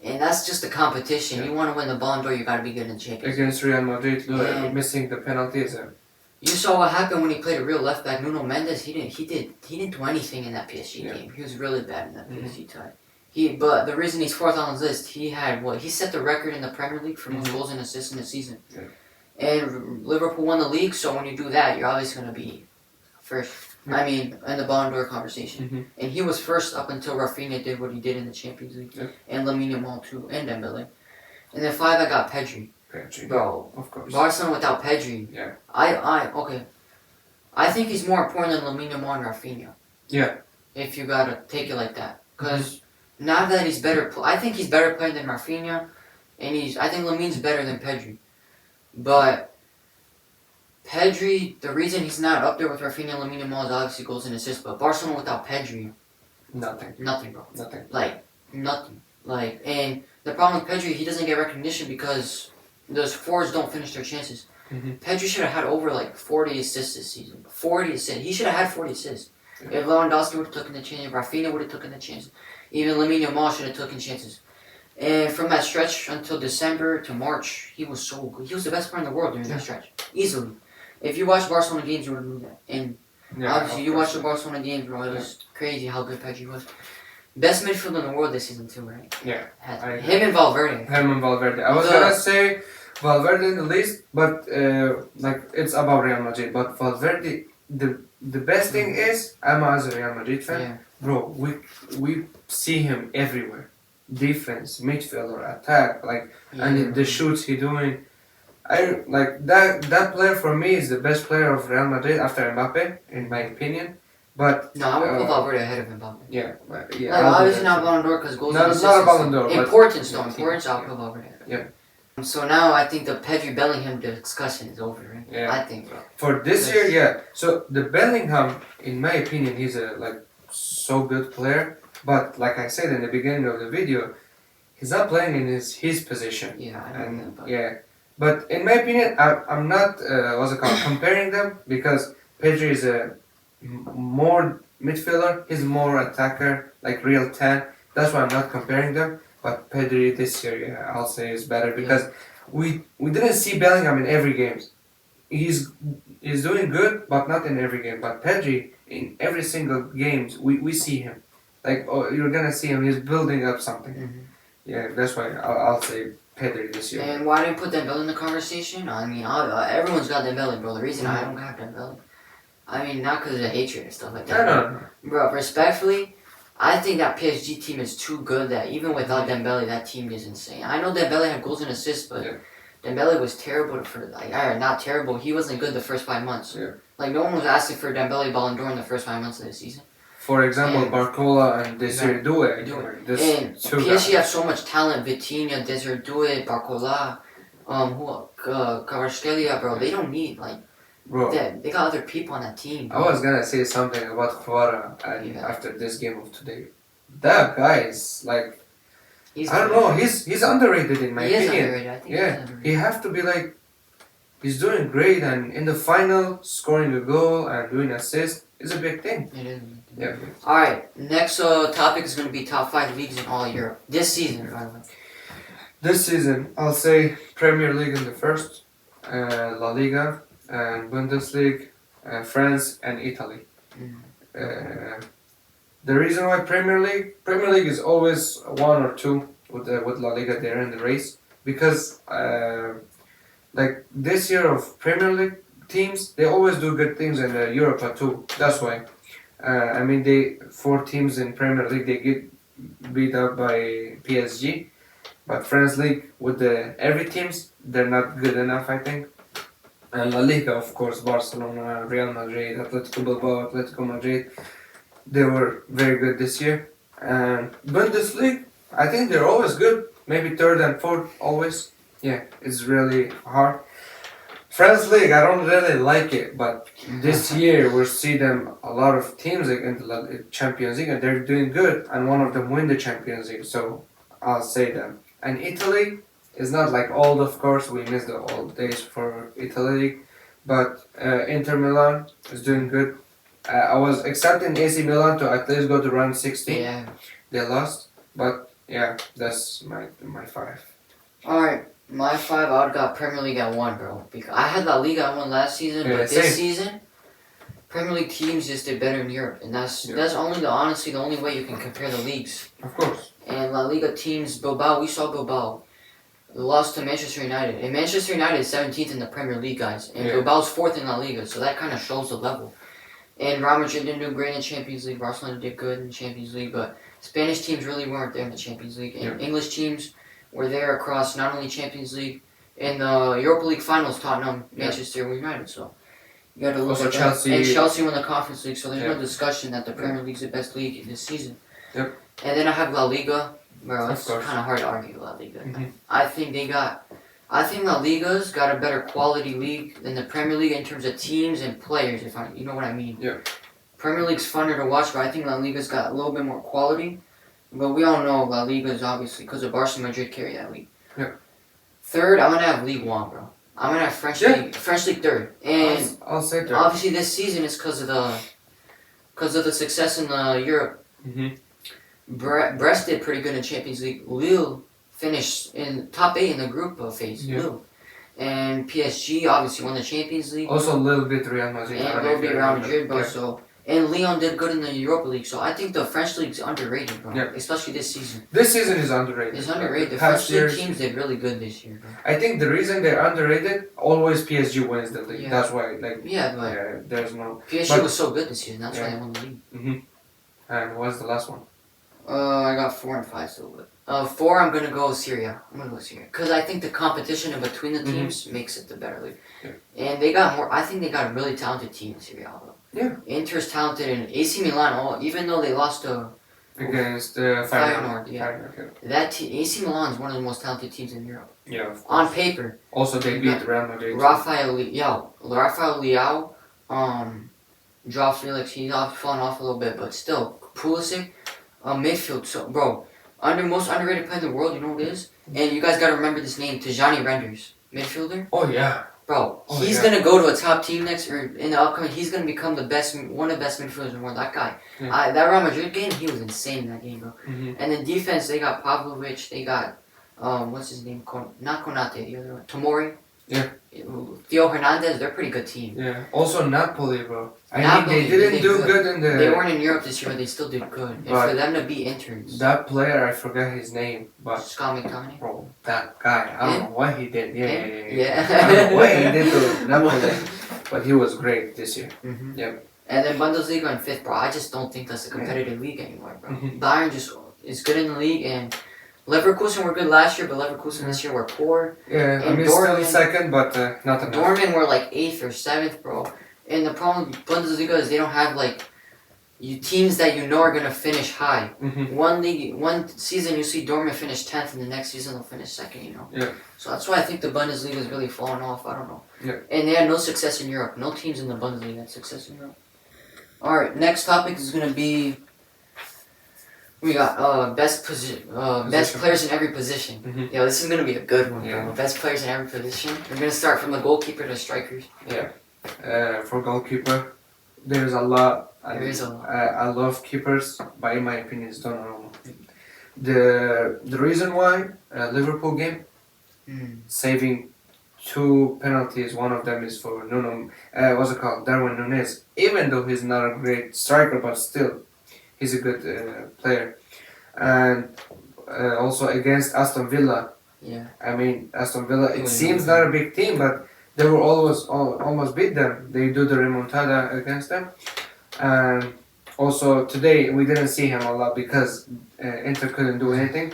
And that's just the competition. Yeah. You want to win the Ballon D'Or, you got to be good in the Champions League. Against Real Madrid, missing the penalties. You saw what happened when he played a real left back, Nuno Mendes. He didn't do anything in that PSG game. He was really bad in that PSG tie. But the reason he's 4th on his list, he set the record in the Premier League for most goals and assists in the season. Yeah. And Liverpool won the league, so when you do that, you're always going to be first. Yeah. I mean, in the Ballon d'Or conversation. And he was first up until Rafinha did what he did in the Champions League. Yeah. And Lamine Yamal too, and Dembele. And then 5, I got Pedri. Bro, of course. Barcelona without Pedri. Yeah. I think he's more important than Lamine Yamal and Rafinha. Yeah. If you gotta take it like that, because now that he's better, I think he's better playing than Rafinha, and I think Lamine's better than Pedri. But Pedri, the reason he's not up there with Rafinha and Lamine Yamal is obviously goals and assists, but Barcelona without Pedri, Nothing. bro. Nothing. Like, nothing. Like, and the problem with Pedri, he doesn't get recognition because those forwards don't finish their chances. Mm-hmm. Pedri should have had over, 40 assists this season. 40 assists. He should have had 40 assists. Yeah. If Lewandowski would have taken the chance, if Rafinha would have taken the chance, even Lamine Yamal should have taken chances. And from that stretch until December to March, he was so good. He was the best player in the world during that stretch. Easily. If you watch Barcelona games, you would have knew that. And obviously, you watched the Barcelona games, bro. It was crazy how good Pedri was. Best midfielder in the world this season, too, right? Yeah. Him and Valverde. I was gonna say Valverde in the list, but it's about Real Madrid. But Valverde, the best thing is, I'm as a Real Madrid fan, bro. We see him everywhere. Defense, midfielder, attack, and the shoots he doing. I like that player for me is the best player of Real Madrid after Mbappe, in my opinion. But no, I would put Valverde ahead of Mbappe. Yeah. Obviously not Ballon D'Or because goals and assists. Not a Ballon d'Or. Importance, though. Importance, I'll put Valverde ahead. Yeah. So now I think the Pedri Bellingham discussion is over, right? Yeah. I think, bro. For this year, yeah. So the Bellingham, in my opinion, he's a so good player. But like I said in the beginning of the video, he's not playing in his position. Yeah, I know that. Yeah. But in my opinion, I'm not comparing them because Pedri is a more midfielder. He's more attacker, like real 10. That's why I'm not comparing them. But Pedri this year, yeah, I'll say is better because we didn't see Bellingham in every game. He's doing good, but not in every game. But Pedri, in every single games, we see him. You're gonna see him. He's building up something. Mm-hmm. Yeah, that's why I'll say Pedri this year. And why didn't put Dembele in the conversation? I mean, everyone's got Dembele, bro. The reason I don't have Dembele, I mean, not because of hatred and stuff like that. No. Bro, respectfully, I think that PSG team is too good that even without Dembele, that team is insane. I know Dembele had goals and assists, but Dembele was terrible not terrible. He wasn't good the first 5 months. Yeah. No one was asking for Dembele Ballon d'Or in the first 5 months of the season. For example, Barcola and Desiree Doué. And PSG have so much talent. Vitinha, Desiree Doué, Barcola, Kvaratskhelia, bro. They don't need, bro. They got other people on that team. Bro. I was gonna say something about Kvara after this game of today. That guy is I don't know. He's underrated in my opinion. He is underrated. I think he's underrated. He have to be he's doing great, and in the final, scoring a goal and doing assist is a big thing. It is. Yeah. Alright, next topic is going to be top 5 leagues in all Europe. This season, by the way. This season, I'll say Premier League in the first, La Liga, and Bundesliga, France, and Italy. The reason why Premier League is always 1 or 2 with La Liga there in the race, because this year of Premier League teams, they always do good things in Europa too. That's why. The 4 teams in Premier League, they get beat up by PSG, but France League with every teams, they're not good enough, I think. And La Liga, of course, Barcelona, Real Madrid, Atletico Bilbao, Atletico Madrid, they were very good this year. And Bundesliga, I think they're always good, maybe 3rd and 4th always. Yeah, it's really hard. France League, I don't really like it, but this year we'll see them a lot of teams in the Champions League, and they're doing good, and one of them win the Champions League, so I'll say them. And Italy is not old, of course, we miss the old days for Italy, but Inter Milan is doing good. I was expecting AC Milan to at least go to round 16. Yeah. They lost, but yeah, that's my 5. Alright. My 5, I would got Premier League at 1, bro. Because I had La Liga at 1 last season, but this season, Premier League teams just did better in Europe, and that's honestly the only way you can compare the leagues. Of course. And La Liga teams, Bilbao, we saw Bilbao lost to Manchester United, and Manchester United is 17th in the Premier League, guys, and Bilbao's 4th in La Liga, so that kind of shows the level. And Real Madrid didn't do great in Champions League. Barcelona did good in Champions League, but Spanish teams really weren't there in the Champions League, and English teams were there across not only Champions League and the Europa League finals, Tottenham, Manchester United. So you got to look at Chelsea. That. And Chelsea won the Conference League, so there's no discussion that the Premier League's the best league this season. Yep. And then I have La Liga, bro. It's kind of hard to argue La Liga. Mm-hmm. I think they got I think La Liga's got a better quality league than the Premier League in terms of teams and players, you know what I mean. Yeah. Premier League's funner to watch, but I think La Liga's got a little bit more quality. But we all know La Liga's obviously because of Barcelona, Madrid carry that league. Yeah. Third, I'm gonna have League One, bro. I'm gonna have French League third, and I'll say third. obviously this season is because of the success in Europe. Mm-hmm. Brest did pretty good in Champions League. Lille finished in top 8 in the group phase. Yeah. Lille. And PSG obviously won the Champions League. Also a little bit Real Madrid. And a little bit Real Madrid, bro. Yeah. So and Lyon did good in the Europa League. So I think the French League's underrated, bro. Yeah. Especially this season. This season is underrated. It's underrated. The Past French League years, teams did really good this year, bro. I think the reason they're underrated, always PSG wins the league. Yeah. That's why, like, Yeah, but there's no. PSG but- was so good this season. That's why Yeah. they won the league. Mm-hmm. And what's the last one? I got 4 and 5 still, but 4 I'm gonna go Syria. I'm gonna go Syria because I think the competition in between the teams makes it the better league. Yeah. And they got more. I think they got a really talented team in Syria, though. Yeah. Inter's talented, and AC Milan. Even though they lost to Against Feyenoord, yeah. Feyenoord, that AC Milan is one of the most talented teams in Europe. yeah, of course. On paper, Also, they beat Real Madrid. Rafael Leao, Joao Felix. He's fallen off a little bit, but still, Pulisic, midfield. So, bro, most underrated player in the world. You know who it is? And you guys gotta remember this name, Tijani Renders, midfielder. Oh yeah. Bro, Oh, he's yeah. gonna go to a top team next, or in the upcoming. He's gonna become one of the best midfielders in the world. That guy, Yeah. that Real Madrid game, he was insane in that game, bro. Mm-hmm. And then defense, they got Pavlovic, they got what's his name? Not Konate, the other one, Tomori. Yeah. Theo Hernandez, they're a pretty good team. Yeah. Also Napoli, bro. I Napoli, mean, they didn't did do good in the. They weren't in Europe this year, but they still did good. And But for them to be interns, That player, I forget his name, but Scott McTominay. bro, that guy, I don't know what he did. Yeah. Yeah. I don't know what he did to Napoli, but he was great this year. Mm-hmm. Yep. And then Bundesliga in 5th, bro. I just don't think that's a competitive league anymore, bro. Mhm. Bayern just is good in the league, and Leverkusen were good last year, but Leverkusen this year were poor. Yeah, I And mean, still Dortmund- second, but not enough. Dortmund were like 8th or 7th, bro. And the problem with Bundesliga is they don't have like teams that you know are gonna finish high. Mm-hmm. One season you see Dortmund finish 10th, and the next season they'll finish 2nd. You know. Yeah. So that's why I think the Bundesliga is really falling off. I don't know. Yeah. And they had no success in Europe. No teams in the Bundesliga had success in Europe. All right, next topic is gonna be. We got best players in every position. Mhm. Yo, this is gonna be a good one, Yeah. bro. Best players in every position. We're gonna start from the goalkeeper to strikers. For goalkeeper, there's a lot. There is a lot. I love keepers, but in my opinion, it's Donnarumma. The reason why Liverpool game saving 2 penalties. One of them is for Nuno. What's it called? Darwin Núñez. Even though he's not a great striker, but still, he's a good player. And also against Aston Villa. Yeah. I mean, Aston Villa. It Yeah. seems not a big team, but they were almost beat them. They do the remontada against them. And also today we didn't see him a lot because Inter couldn't do anything.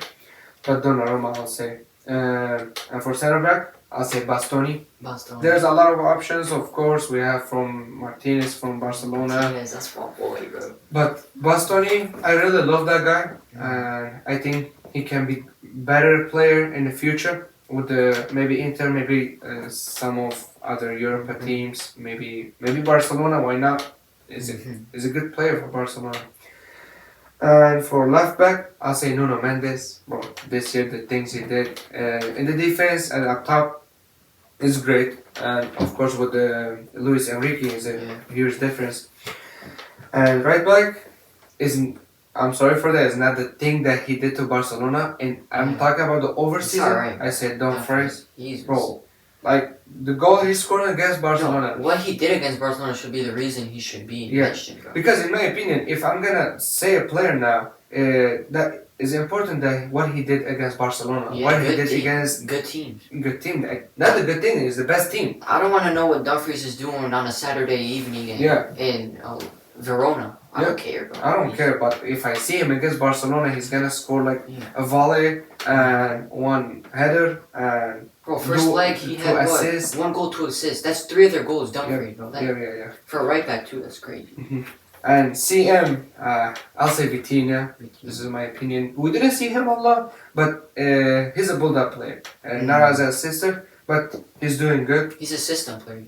But Donnarumma, I'll say. And for center back, I'll say Bastoni. Boston. There's a lot of options, of course. We have from Martinez from Barcelona. Martinez, that's my boy, bro. But Bastoni, I really love that guy. And I think he can be better player in the future with maybe Inter, maybe some of other European teams, maybe Barcelona. Why not? Is a good player for Barcelona. And for left back, I'll say Nuno Mendes. Bro, this year the things he did in the defense and up top is great. And of course with Luis Enrique is a huge difference. And right back isn't. I'm sorry for that. It's not the thing that he did to Barcelona. And I'm talking about the overseas. alright. I said Dumfries. He's Bro, like the goal he scored against Barcelona. No, what he did against Barcelona should be the reason he should be mentioned, bro. Because in my opinion, if I'm gonna say a player now, that is important that what he did against Barcelona, Yeah, what he good did team. against Good teams. good team. Not the good team, it's the best team. I don't want to know what Dumfries is doing on a Saturday evening in Verona. I don't care, bro. I don't care, but if I see him against Barcelona, he's gonna score like Yeah. a volley and one header and Bro, first leg he two had what? assists. 1 goal, 2 assists. That's 3 of their goals, Dumfries, bro. That, yeah. For a right back too, that's crazy. And CM, I'll say Vitinha. This is my opinion. We didn't see him a lot, but he's a bulldog player. Not as an assistant, but he's doing good. He's a system player.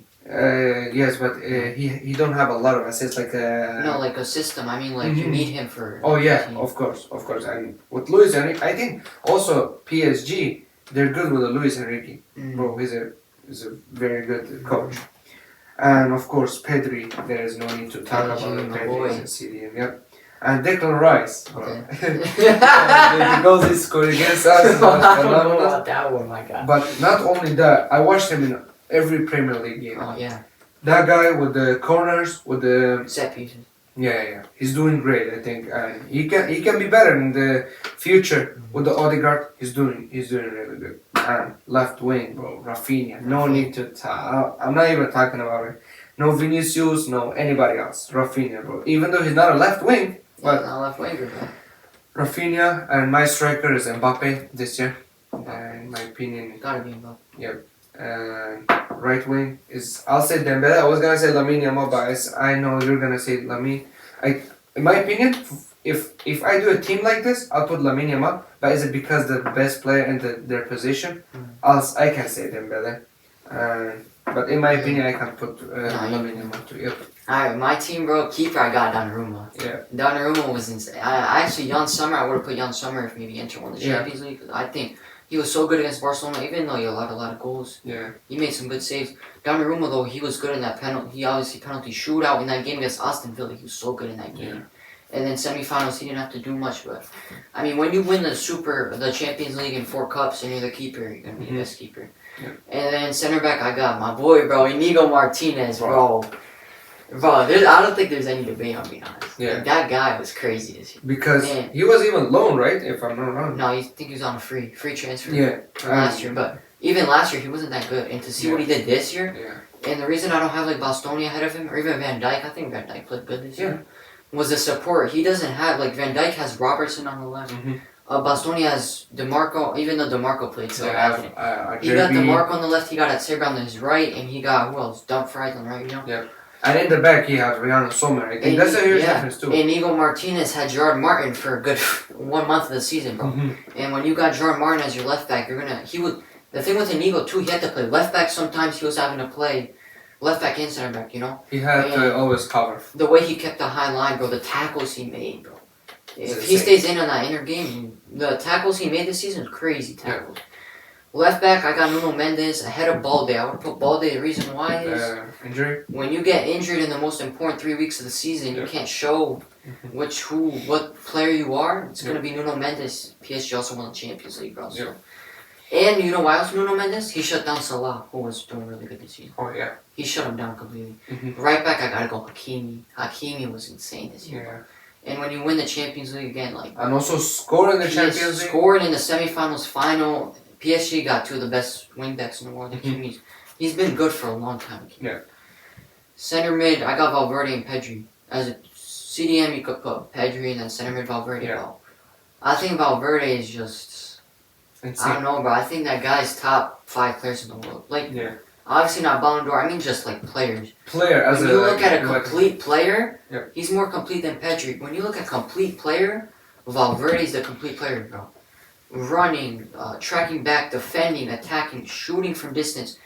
Yes, but he don't have a lot of assists like. No, like a system. I mean, like you need him for. Oh yeah, of course. And with Luis Enrique, I think also PSG, they're good with Luis Enrique. Bro, he's a very good coach. And of course, Pedri, there is no need to talk about Pedri as a CDM, yep. And Declan Rice, bro. Okay. The goals he scored against us was I don't know phenomenal. about that one, my God. But not only that, I watched him in every Premier League game. Oh, yeah. That guy with the corners, with the... Set pieces. Yeah. He's doing great, I think. And he can be better in the future with the Odegaard. He's doing really good. And left wing, bro, Rafinha. No need to talk. I'm not even talking about it. No Vinicius, no anybody else. Rafinha, bro. Even though he's not a left wing, but not left winger, bro. Rafinha, and my striker is Mbappe this year. In my opinion. Gotta be Mbappe. Yep. And right wing is, I'll say Dembele. I was gonna say Lamine Yamal, but I know you're gonna say Lamine. In my opinion, if I do a team like this, I'll put Lamine Yamal. But is it because the best player in their position? I can say Dembele. But in my opinion, I can put Lamine Yamal too. Yep. Alright, my team, bro, keeper, I got Donnarumma. Yeah. Donnarumma was insane. I actually, Jan Sommer, I would have put Jan Sommer if maybe Inter won the Champions League. Cause I think he was so good against Barcelona, even though he allowed a lot of goals. Yeah. He made some good saves. Donnarumma, though, he was good in that penalty. He obviously penalty shootout in that game against Aston Villa. He was so good in that game. Yeah. And then semifinals, he didn't have to do much. But I mean, when you win the Champions League in 4 cups, and you're the keeper, you're gonna be the best keeper. Yeah. And then center back, I got my boy, bro, Inigo Martinez, bro. Bro, I don't think there's any debate, I'll be honest. Yeah. Like, that guy was crazy this year. Because he was even loan, right? If I'm not wrong. No, I think he was on a free transfer. Yeah. Last year, but even last year he wasn't that good. And to see what he did this year, and the reason I don't have like Bastoni ahead of him or even Van Dijk, I think Van Dijk played good this year, was the support. He doesn't have like Van Dijk has Robertson on the left. Bastoni has DeMarco, even though DeMarco played so badly. He got DeMarco on the left, he got Acerbi on his right, and he got who else? Dumfries on the right, you know. Yeah. And in the back, he has Rihanna Sommer. I think that's a huge difference too. And Inigo Martinez had Gerard Martin for a good 1 month of the season, bro. And when you got Gerard Martin as your left back, the thing with Inigo too, he had to play left back sometimes. He was having to play left back and center back, you know. He had to always cover. The way he kept the high line, bro. The tackles he made, bro. If he stays in on that inner game, the tackles he made this season, crazy tackles. Left back, I got Nuno Mendes ahead of Balde. I would put Balde. The reason why is injury. When you get injured in the most important 3 weeks of the season, you can't show what player you are. It's gonna be Nuno Mendes. PSG also won the Champions League, bro. So. And you know why else Nuno Mendes? He shut down Salah, who was doing really good this season. Oh yeah. He shut him down completely. Right back, I gotta go Hakimi. Hakimi was insane this year. Yeah. And when you win the Champions League again, like and also scored in the Champions League. Scored in the semifinals, final. PSG got 2 of the best wingbacks in the world. He's been good for a long time. Yeah. Center mid, I got Valverde and Pedri. As a CDM, you could put Pedri and then center mid Valverde. Yeah. Bro. I think Valverde is just insane. I don't know, bro. I think that guy's top 5 players in the world. Like, obviously not Ballon d'Or. I mean, just like players. When you look at a complete player, yeah. He's more complete than Pedri. When you look at complete player, Valverde's the complete player, bro. Running, tracking back, defending, attacking, shooting from distance.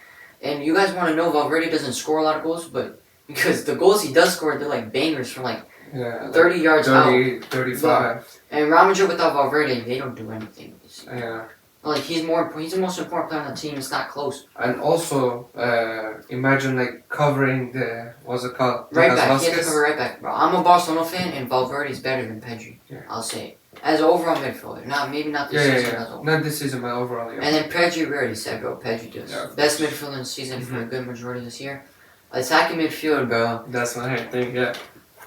And you guys want to know Valverde doesn't score a lot of goals, but because the goals he does score, they're like bangers from like 30 yards 30, out. 35. And Real Madrid without Valverde, they don't do anything. Yeah. Like he's the most important player on the team. It's not close. And also, imagine like covering the what's it called? Right back. He has to cover right back, bro. I'm a Barcelona fan, and Valverde's better than Pedri. Yeah. I'll say it. As an overall midfielder, maybe not this season. As not this season, but overall. Yeah. And then Pedri, we already said, bro. Pedri does best midfielder in the season for a good majority of this year. Attacking midfield, bro. That's my thing. Yeah.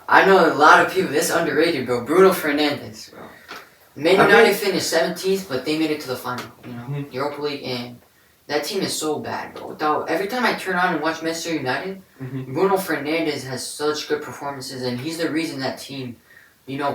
I know a lot of people. This underrated, bro. Bruno Fernandes, bro. Man United finished 17th, but they made it to the final. You know, Europa League, and that team is so bad, bro. Every time I turn on and watch Manchester United, Bruno Fernandes has such good performances, and he's the reason that team,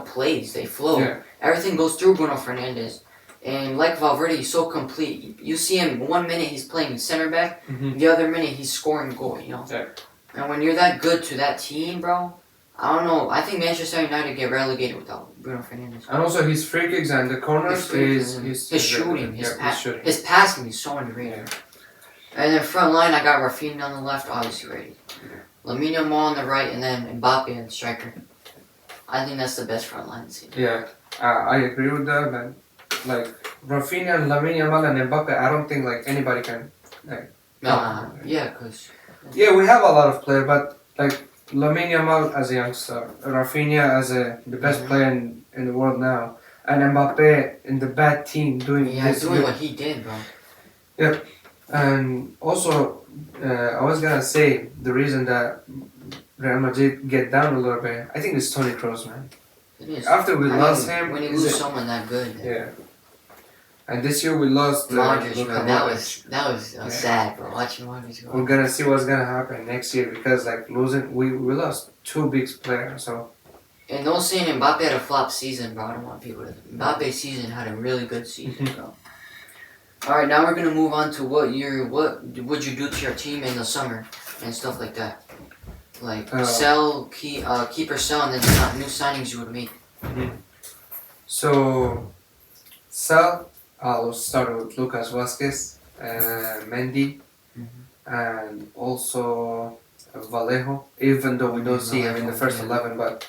plays. They flow. Yeah. Everything goes through Bruno Fernandes. And like Valverde, he's so complete. You see him 1 minute he's playing center back, the other minute he's scoring goal, Yeah. And when you're that good to that team, bro, I don't know. I think Manchester United get relegated without Bruno Fernandes. And also his free kicks and the corners his shooting, his passing is so underrated. Yeah. And then front line, I got Rafinha on the left, obviously ready. Lamine Yamal on the right, and then Mbappe and striker. I think that's the best front line this season. Yeah, I agree with that, man. Like Rafinha, Lamine Yamal, and Mbappe, I don't think like anybody can. Like, yeah, cause. Yeah, we have a lot of players, but like Lamine Yamal as a youngster, Rafinha as the best player in the world now, and Mbappe in the bad team doing what he did, bro. Yep, and also I was gonna say the reason that Real Madrid get down a little bit, I think it's Toni Kroos, man. It is. After we lost him, when you lose someone that good. Yeah. And this year we lost Modric, bro. That was sad, bro. Watching Modric go. We're gonna see what's gonna happen next year because like losing, we lost two big players. So. And don't say Mbappe had a flop season, bro. I don't want people to. Mbappe's season had a really good season, bro. All right, now we're gonna move on to what would you do to your team in the summer and stuff like that. Like keep or sell, and then new signings you would make. So, sell. I'll start with Lucas Vazquez, Mendy, and also Vallejo. Even though we don't see him in the first 11, but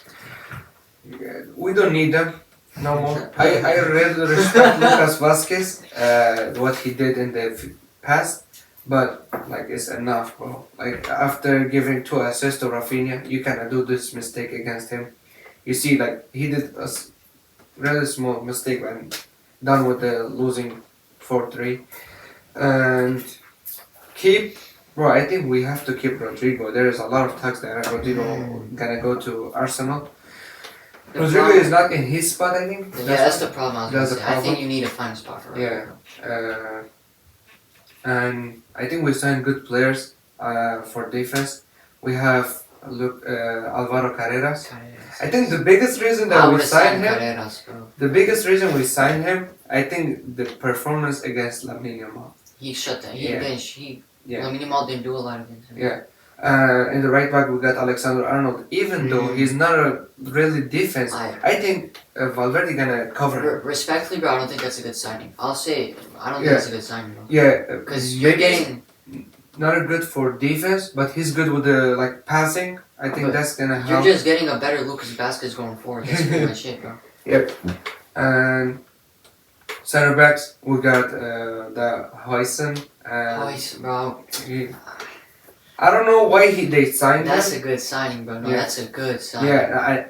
we don't need them no more. I really respect Lucas Vazquez, what he did in the past, but like it's enough, bro. Like after giving 2 assists to Rafinha, you cannot do this mistake against him. You see, like he did a really small mistake when done with the losing 4-3, and bro. I think we have to keep Rodrigo. There is a lot of talks that Rodrigo gonna go to Arsenal. Rodrigo is not in his spot, I think. Yeah, that's the problem. I think you need to find a spot for Rodrigo. Yeah, and I think we signed good players for defense. We have Alvaro Carreras. I think the biggest reason that we signed him, I think the performance against Lamine Yamal. He shut down. Lamine Yamal didn't do a lot against him. Yeah. In the right back we got Alexander Arnold. Even though he's not a really defense, I think Valverde gonna cover him. Respectfully, bro, I don't think that's a good signing. I'll say I don't think that's a good signing, bro. Yeah. Because you're getting. Not good for defense, but he's good with the passing. I think that's gonna help. You're just getting a better Lucas Vazquez going forward. That's pretty much it, bro. Yep. And center backs, we got the Huijsen. Bro. I don't know why they signed him. That's a good signing, bro. No, that's a good signing. Yeah,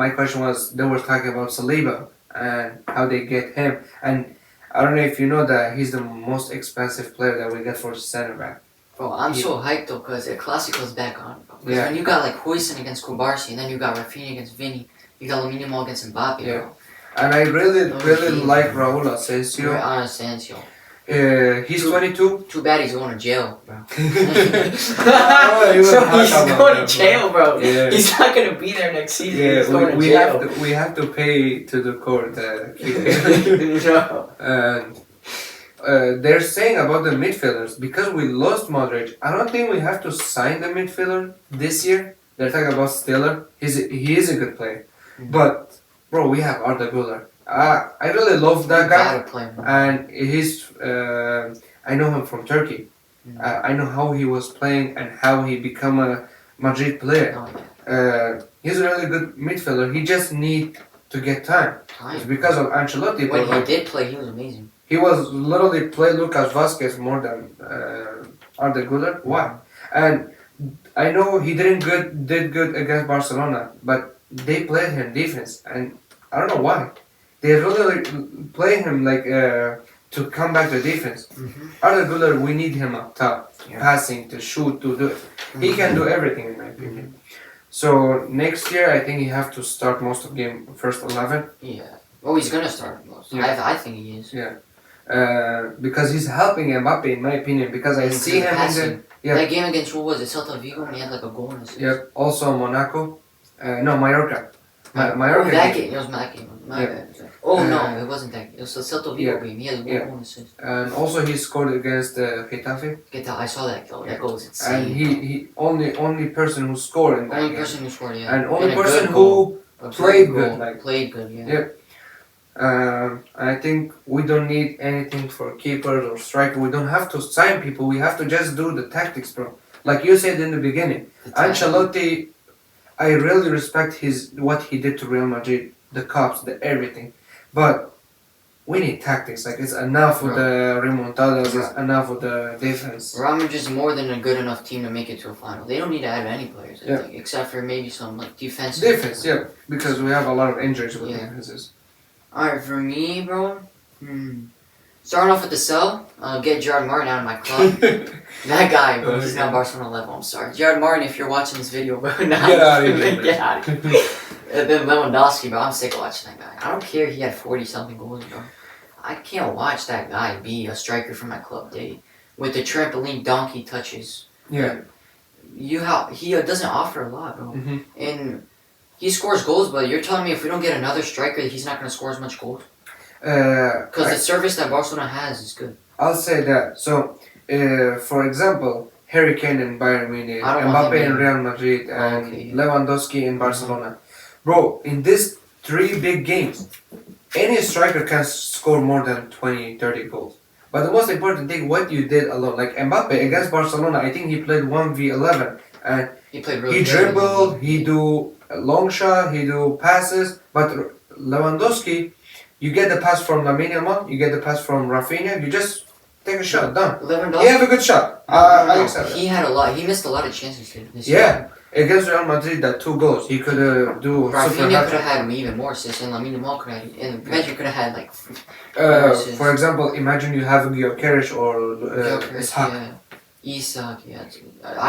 my question was they were talking about Saliba and how they get him, and I don't know if you know that he's the most expensive player that we get for center back. Bro, I'm so hyped though because El Clasico's back on. Because when you got like Huijsen against Kubarsi, and then you got Rafinha against Vinny, you got Lamine Yamal against Mbappe, bro. And I really like Raúl Asensio. Asensio. He's 22. Too bad he's going to jail, bro. He's going to jail, bro. Yeah. He's not going to be there next season. Yeah, he's going to jail. We have to pay to the court. And they're saying about the midfielders, because we lost Modric, I don't think we have to sign the midfielder this year. They're talking about Stiller. He is a good player. But, bro, we have Arda Güler. I really love that guy, and I know him from Turkey. I know how he was playing and how he become a Madrid player. He's a really good midfielder. He just need to get time. It's because of Ancelotti. When he did play, he was amazing. He was literally play Lucas Vazquez more than Arda Güler. Why? And I know he did good against Barcelona, but they played him defense, and I don't know why. They really play him to come back to defense. Arda Güler, we need him up top, passing, to shoot, to do it. He can do everything in my opinion. So next year, I think he have to start most of game first 11. Yeah. Oh, he's gonna start most. Yeah. I think he is. Yeah. Because he's helping Mbappe in my opinion. Because I see him in that game against what was it, Celta Vigo, when he had like a goal and assist. Yep. Also Monaco, Mallorca. Mallorca that game. game. It was that game. My Yeah. bad. Oh no, Uh, it wasn't that game. It was the Celta Vigo yeah. game. He has Yeah. one assist. And also he scored against Getafe. Get that? I saw that goal. Yeah. That goal was insane. And he only person who scored in that only game. person who scored, yeah. And only a person good goal. who A played goal. good, like- played good, yeah. Yeah. I think we don't need anything for keepers or striker. We don't have to sign people. We have to just do the tactics, bro. Like you said in the beginning, The tactic. Ancelotti, I really respect what he did to Real Madrid, the cups, the everything, but we need tactics. Like it's enough with the remontadas. It's enough with the defense. Real Madrid is more than a good enough team to make it to a final. They don't need to add any players, I Yeah. think, except for maybe some like defensive. Defense, yeah, because we have a lot of injuries with Yeah. defenses. Alright, for me, bro. Starting off with the sell, get Gerard Martin out of my club. That guy, bro, he's not Barcelona level. I'm sorry, Gerard Martin. If you're watching this video, bro, Get out of here, get out of here. And then Lewandowski, bro, I'm sick of watching that guy. I don't care if he had 40 something goals, bro. I can't watch that guy be a striker for my club day with the trampoline donkey touches. Yeah. He doesn't offer a lot, bro, Mm-hmm. and he scores goals. But you're telling me if we don't get another striker, he's not gonna score as much goals? Because the service that Barcelona has is good. I'll say that. So, for example, Harry Kane in Bayern Munich, I don't want Mbappe him in in. Real Madrid, and Okay. Lewandowski in Barcelona. Bro, in these 3 big games, any striker can score more than 20, 30 goals. But the most important thing, what you did alone. Like Mbappe against Barcelona, I think he played 1v11. And He played really he good. dribbled, he do a long shot, he do passes. But Lewandowski, you get the pass from Lamine Yamal, you get the pass from Rafinha, you just take a shot, done. Lewandowski. He have a good shot. I accept that. He had a lot. He missed a lot of chances this Yeah, year. against Real Madrid, that 2 goals, he could do super Rafinha could hat-trick. have had even more assists, and Lamine Yamal could have, and Pedri could have had like. For example, imagine you have Gyökeres or Jokeris, Ishak. yeah. Isak, yeah.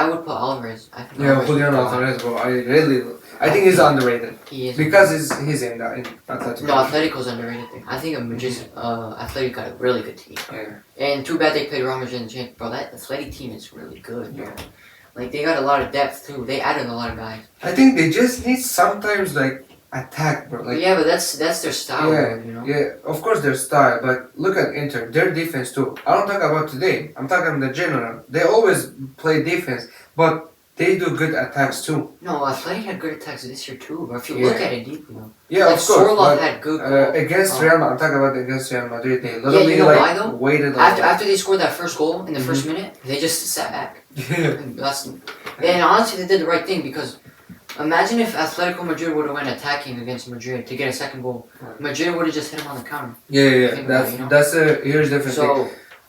I would put Alvarez. I think Yeah, Alvarez Julian would go Alvarez, bro. I think he's underrated high. He is. because he's in Atletico. No, Atletico's underrated thing. I think Atletico got a really good team. Yeah. And too bad they played Real Madrid in the Champions. Bro, that Athletic team is really good, bro. Like, they got a lot of depth, too. They added a lot of guys. I think they just need sometimes like attack, bro. Like Yeah, but that's their style, Yeah, bro, you know? yeah, of course their style, but look at Inter, their defense too. I don't talk about today. I'm talking about the general. They always play defense, but they do good attacks too. No, Athletic had good attacks this year, too, bro. If you Yeah. look at it deeply, bro. Yeah, Like, of course. Sorloth But, had good against Real Madrid, I'm talking about against Real Madrid. They you literally know why, though? waited. After they scored that first goal in the first minute, they just sat back. And honestly, they did the right thing because imagine if Atletico Madrid would have went attacking against Madrid to get a second goal. Right. Madrid would have just hit him on the counter. Yeah. Think about it, you know? That's a huge difference. So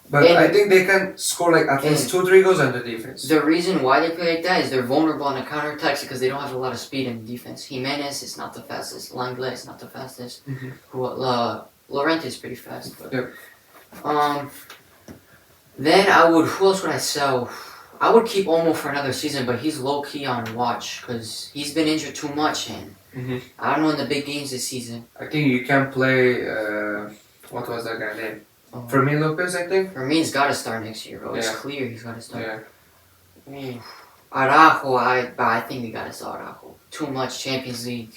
But and- I think they can score like at least 2-3 goals on the defense. the reason why they play like that is they're vulnerable on the counterattacks because they don't have a lot of speed in defense. Jimenez is not the fastest. Langlais is not the fastest. Mhm. Llorente is pretty fast. But, Yep. Then who else would I sell? I would keep Olmo for another season, but he's low key on watch because he's been injured too much, and Mhm. I don't know in the big games this season. I think you can play. What was that guy's name? Fermin Lopez, I think. For me, he's got to start next year, bro. It's Yeah. clear he's got to start. Yeah. Araujo, I think they got to start Araujo. Too much Champions League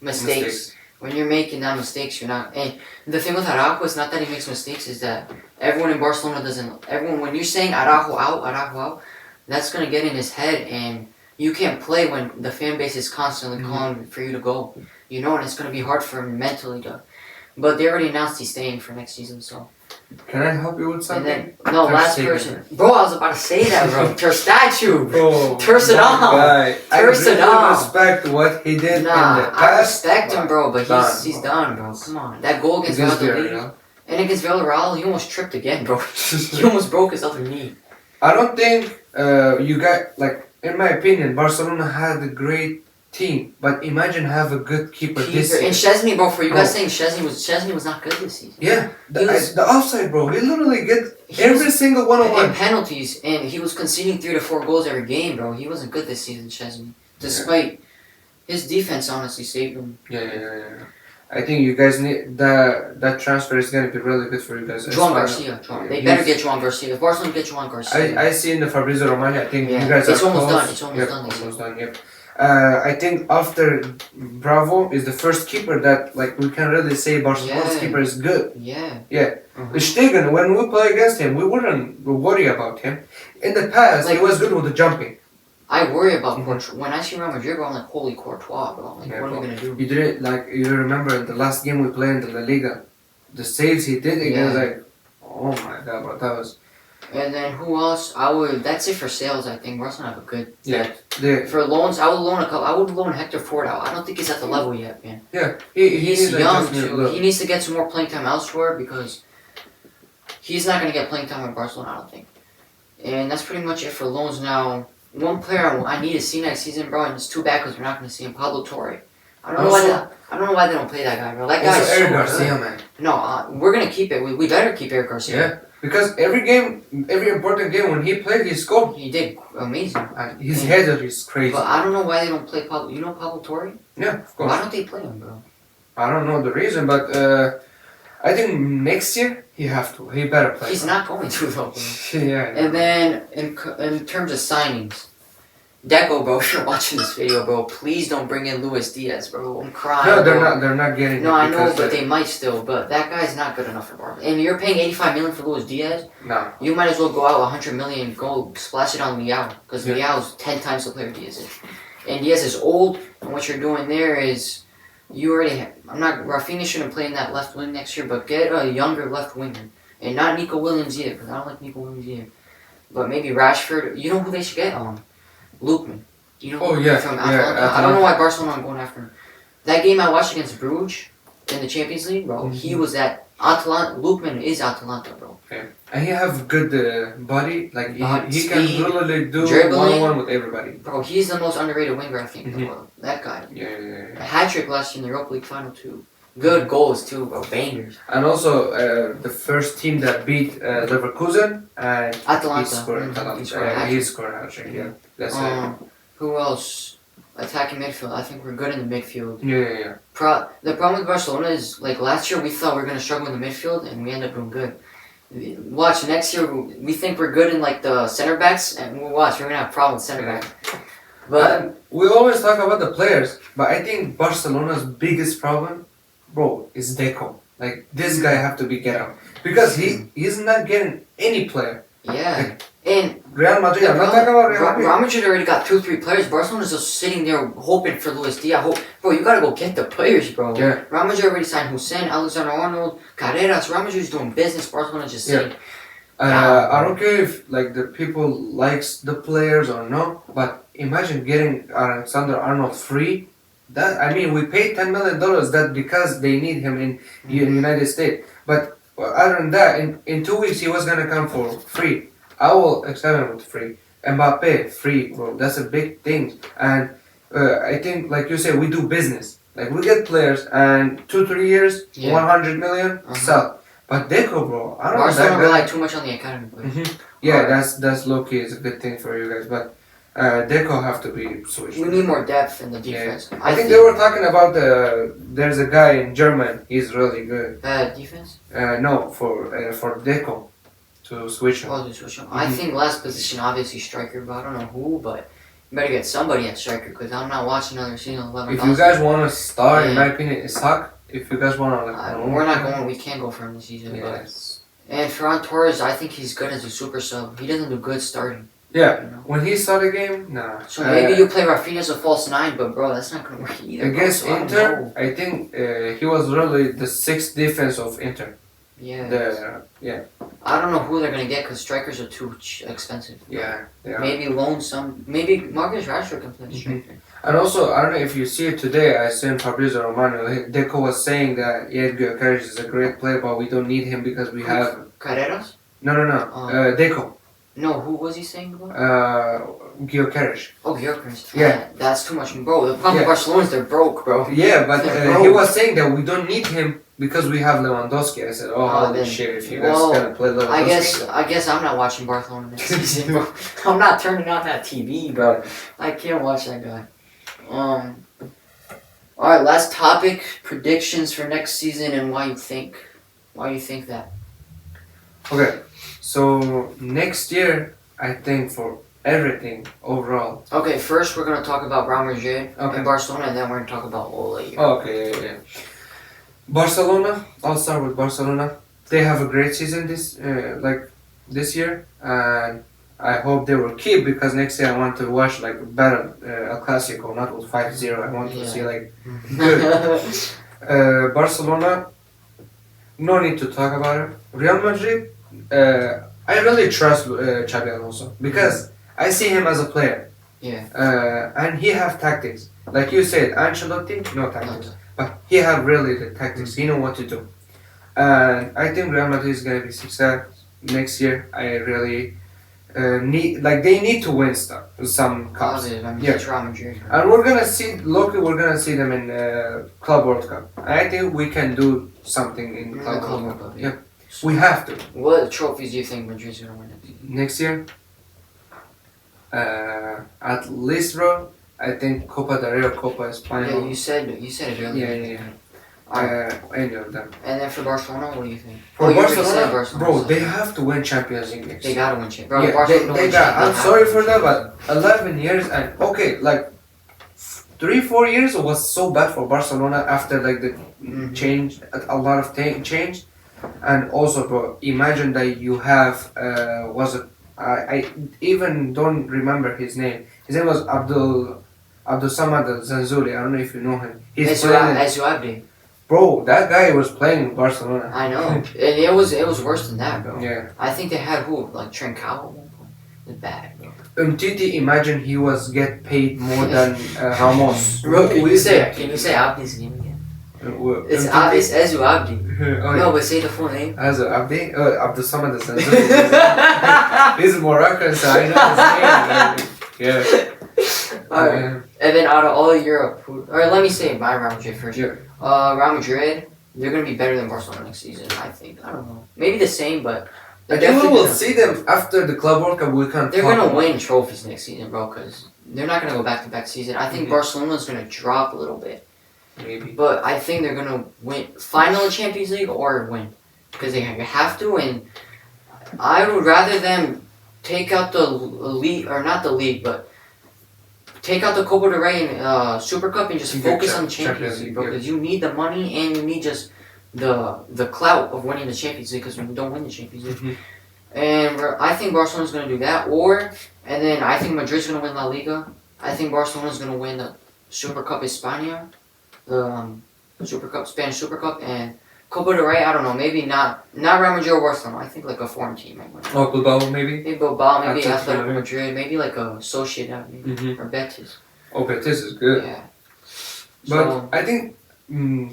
mistakes. When you're making that mistakes, you're not. And the thing with Araujo is not that he makes mistakes, is that everyone in Barcelona doesn't. Everyone, when you're saying Araujo out, that's gonna get in his head, and you can't play when the fan base is constantly calling for you to go. You know, and it's gonna be hard for him mentally to. But they already announced he's staying for next season, so. Can I help you with And something? then last Stegen. person, bro. I was about to say that, bro. Ter statue. Bro, Personal. that guy. I Personal. really respect what he did in the Nah, past. I respect him, bro, but Done. he's done, bro. Come on, that goal against Valladolid Villarreal. and against Villarreal, he almost tripped again, bro. He almost broke his other knee. I don't think you got like. In my opinion, Barcelona had a great team, but imagine have a good keeper this And year. Chesney, bro, for you guys Bro. saying Chesney was not good this season. Yeah, He was- the offside, bro. He literally get He every single one on And one. penalties, and he was conceding 3 to 4 goals every game, bro. He wasn't good this season, Chesney. Despite his defense, honestly saved him. Yeah. I think you guys need that transfer is gonna be really good for you guys. Juan Garcia. They better get Juan Garcia. If Barcelona get Juan Garcia. I see in the Fabrizio Romano. I think Yeah, you guys it's are almost close. done. It's almost Yep, done, they said. Almost done. Yep. I think after Bravo is the first keeper that like we can really say Barcelona's keeper is good. Yeah. Yeah. Stegen, when we play against him, we wouldn't worry about him. In the past, he was good with the jumping. I worry about Courtois. When I see Real Madrid, bro, I'm like, holy Courtois, bro. Like, what are we gonna do? You didn't like. You remember in the last game we played in the La Liga, the saves he did. It was like, oh my god, bro, that was. And then who else? That's it for sales. I think Barcelona have a good. For loans, I would loan a couple. I would loan Hector Ford out. I don't think he's at the level yet, man. Yeah, he's young too. He needs to get some more playing time elsewhere because he's not gonna get playing time at Barcelona. I don't think. And that's pretty much it for loans now. One player I need to see next season, bro, and it's too bad because we're not going to see him. Pablo Torre. I don't know why they don't play that guy, bro. That guy's Eric Garcia, man. No, we're gonna keep it. We better keep Eric Garcia. Yeah, because every important game when he played, he scored. He did amazing. His header is crazy. But I don't know why they don't play Pablo. You know Pablo Torre? Yeah, of course. Why don't they play him, bro? I don't know the reason, but I think next year he better play. He's not going to though. Yeah. And then in terms of signings. Deco, bro, if you're watching this video, bro, please don't bring in Luis Diaz, bro. I'm crying. No, bro. they're not getting. No, I know, but they might still. But that guy's not good enough for Barcelona. And you're paying 85 million for Luis Diaz. No. You might as well go out 100 million, go splash it on Leao, because Leao's 10 times the player Diaz is. And Diaz is old, and what you're doing there is, you already. Rafinha shouldn't play in that left wing next year, but get a younger left winger, and not Nico Williams either, because I don't like Nico Williams either. But maybe Rashford. You know who they should get? Lookman. You know from Atalanta? I don't know why Barcelona aren't going after him. That game I watched against Bruges in the Champions League, bro, he was at Atalanta. Lookman is Atalanta, bro. Yeah. And he have good body. Like he can really do dribbling, 1-on-1 with everybody. Bro, he's the most underrated winger I think in the world. That guy. Yeah. A hat-trick last year in the Europa League final too. Good goals too, bro. Bangers. And also the first team that beat Leverkusen and Atalanta. He scored a hat-trick. Yeah. That's it. Who else? Attacking midfield. I think we're good in the midfield. Yeah. The problem with Barcelona is, like, last year we thought we were going to struggle in the midfield, and we ended up doing good. Watch, next year we think we're good in, like, the center backs, and we'll watch, we're going to have problems with center back. But we always talk about the players, but I think Barcelona's biggest problem, bro, is Deco. Like, this guy have to be get out. Because he's not getting any player. Yeah. And Real Madrid, I'm not talking about Real Madrid. Real Madrid already got 2-3 players. Barcelona's just sitting there hoping for Luis Diaz. Bro, you gotta go get the players, bro. Yeah. Real Madrid already signed Hussein, Alexander-Arnold, Carreras. Real Madrid's doing business. Barcelona's just sitting. I don't care if like the people likes the players or no, but imagine getting Alexander-Arnold free. We paid $10 million. That because they need him in United States. But other than that, in 2 weeks he was gonna come for free. I will accept him with free. Mbappe, free, bro. That's a big thing. And I think, like you said, we do business. Like, we get players, and 2-3 years, 100 million, sell. But Deco, bro, I don't know. Barcelona rely too much on the academy players. Yeah, that's low-key. It's a good thing for you guys. But Deco have to be switched. We need more depth in the defense. Yeah. I think they were talking about there's a guy in German. He's really good. Defense? No, for Deco. To switch him. To switch him. I think last position, obviously striker, but I don't know who, but you better get somebody at striker, because I'm not watching another season of Lewandowski. If you guys want to start, in my opinion, Ishak. If you guys want to... we're not going, we can't go for him this season. Yes. And Ferran Torres, I think he's good as a super sub. He doesn't do good starting. Yeah, when he started the game, nah. So maybe you play Rafinha as a false 9, but bro, that's not going to work either. Against Inter, I think he was really the 6th defense of Inter. Yeah. I don't know who they're gonna get because strikers are too expensive. Yeah. Maybe loan some. Maybe Marcus Rashford can play striker. And also, I don't know if you see it today. I seen Fabrizio Romano. Deco was saying that Gio Carriage is a great player, but we don't need him because we have Carreras. No. Deco. No, who was he saying about? Gio Carriage. Oh, Gio Carriage. Yeah. That's too much, bro. The problem with Barcelona is they're broke, bro. Yeah, but he was saying that we don't need him because we have Lewandowski. I said, holy shit, if you guys gonna play Lewandowski. I guess I'm not watching Barcelona next season, bro. I'm not turning on that TV, bro. I can't watch that guy. Alright, last topic. Predictions for next season and why you think that. Okay, so next year, I think for everything overall. Okay, first we're gonna talk about Real Madrid Okay. and Barcelona, and then we're gonna talk about Ola. Okay, yeah. Barcelona. I'll start with Barcelona. They have a great season this year, and I hope they will keep because next year I want to watch like better El Clasico, not with 5-0. I want to see like good. Barcelona. No need to talk about it. Real Madrid. I really trust Xabi Alonso because I see him as a player. Yeah. And he have tactics. Like you said, Ancelotti, no tactics. But he have really the tactics. He know what to do. And I think Real Madrid is going to be success next year. I really they need to win some cups. Positive. I mean, Yeah. it's Real Madrid. And we're going to see, we're going to see them in Club World Cup. I think we can do something in Club World Cup. Yeah. We have to. What trophies do you think Madrid's gonna win Next year? At least, bro, I think Copa del Rey or Copa España. Yeah, you said it earlier. Yeah. Any of them. And then for Barcelona, what do you think? For you already said Barcelona, bro, they have to win Champions League next They year. gotta win Champions. Bro, Yeah, Barcelona they win got. I'm Champions. sorry for that, but 11 years and okay, like 3-4 years was so bad for Barcelona after like the change, a lot of changed, and also, bro, imagine that you have I even don't remember his name. His name was Abdul Samad Zanzuli. I don't know if you know him. He's playing. As you have Bro, that guy was playing in Barcelona. I know, and it was worse than that, bro. Yeah. I think they had who like Trincao at one point. It was bad, bro. Titi, imagine he was get paid more than Ramos. Bro, can you say Abdi's name again? It's Ezu Abdi. Oh, No, but say the full name. As Abdi? Abdul Samad Zanzuli. He's Moroccan, so I know his name. Yeah. Alright. And then out of all of Europe, let me say my Real Madrid first. Yeah. Real Madrid, they're gonna be better than Barcelona next season. I think. I don't know. Maybe the same, but I think we will see them after the Club World Cup. We can't. They're gonna win trophies next season, bro. Because they're not gonna go back to back season. I think Barcelona's gonna drop a little bit. Maybe. But I think they're gonna win final in Champions League or win because they have to. And I would rather them take out the league or not the league, but take out the Copa del Rey and Super Cup and just focus on the Champions League, bro. Because you need the money and you need just the clout of winning the Champions League because we don't win the Champions League. And I think Barcelona's gonna do that, and then I think Madrid's gonna win La Liga. I think Barcelona's gonna win the Super Cup España, the Super Cup, Spanish Super Cup, and Copa del Rey. I don't know, maybe not Real Madrid or Barcelona. I think like a foreign team might win. Oh, Bilbao maybe. Maybe Bilbao, maybe Atletico Atletico Madrid, maybe like a Sociedad, maybe or Betis. Oh, Betis is good. Yeah. But I think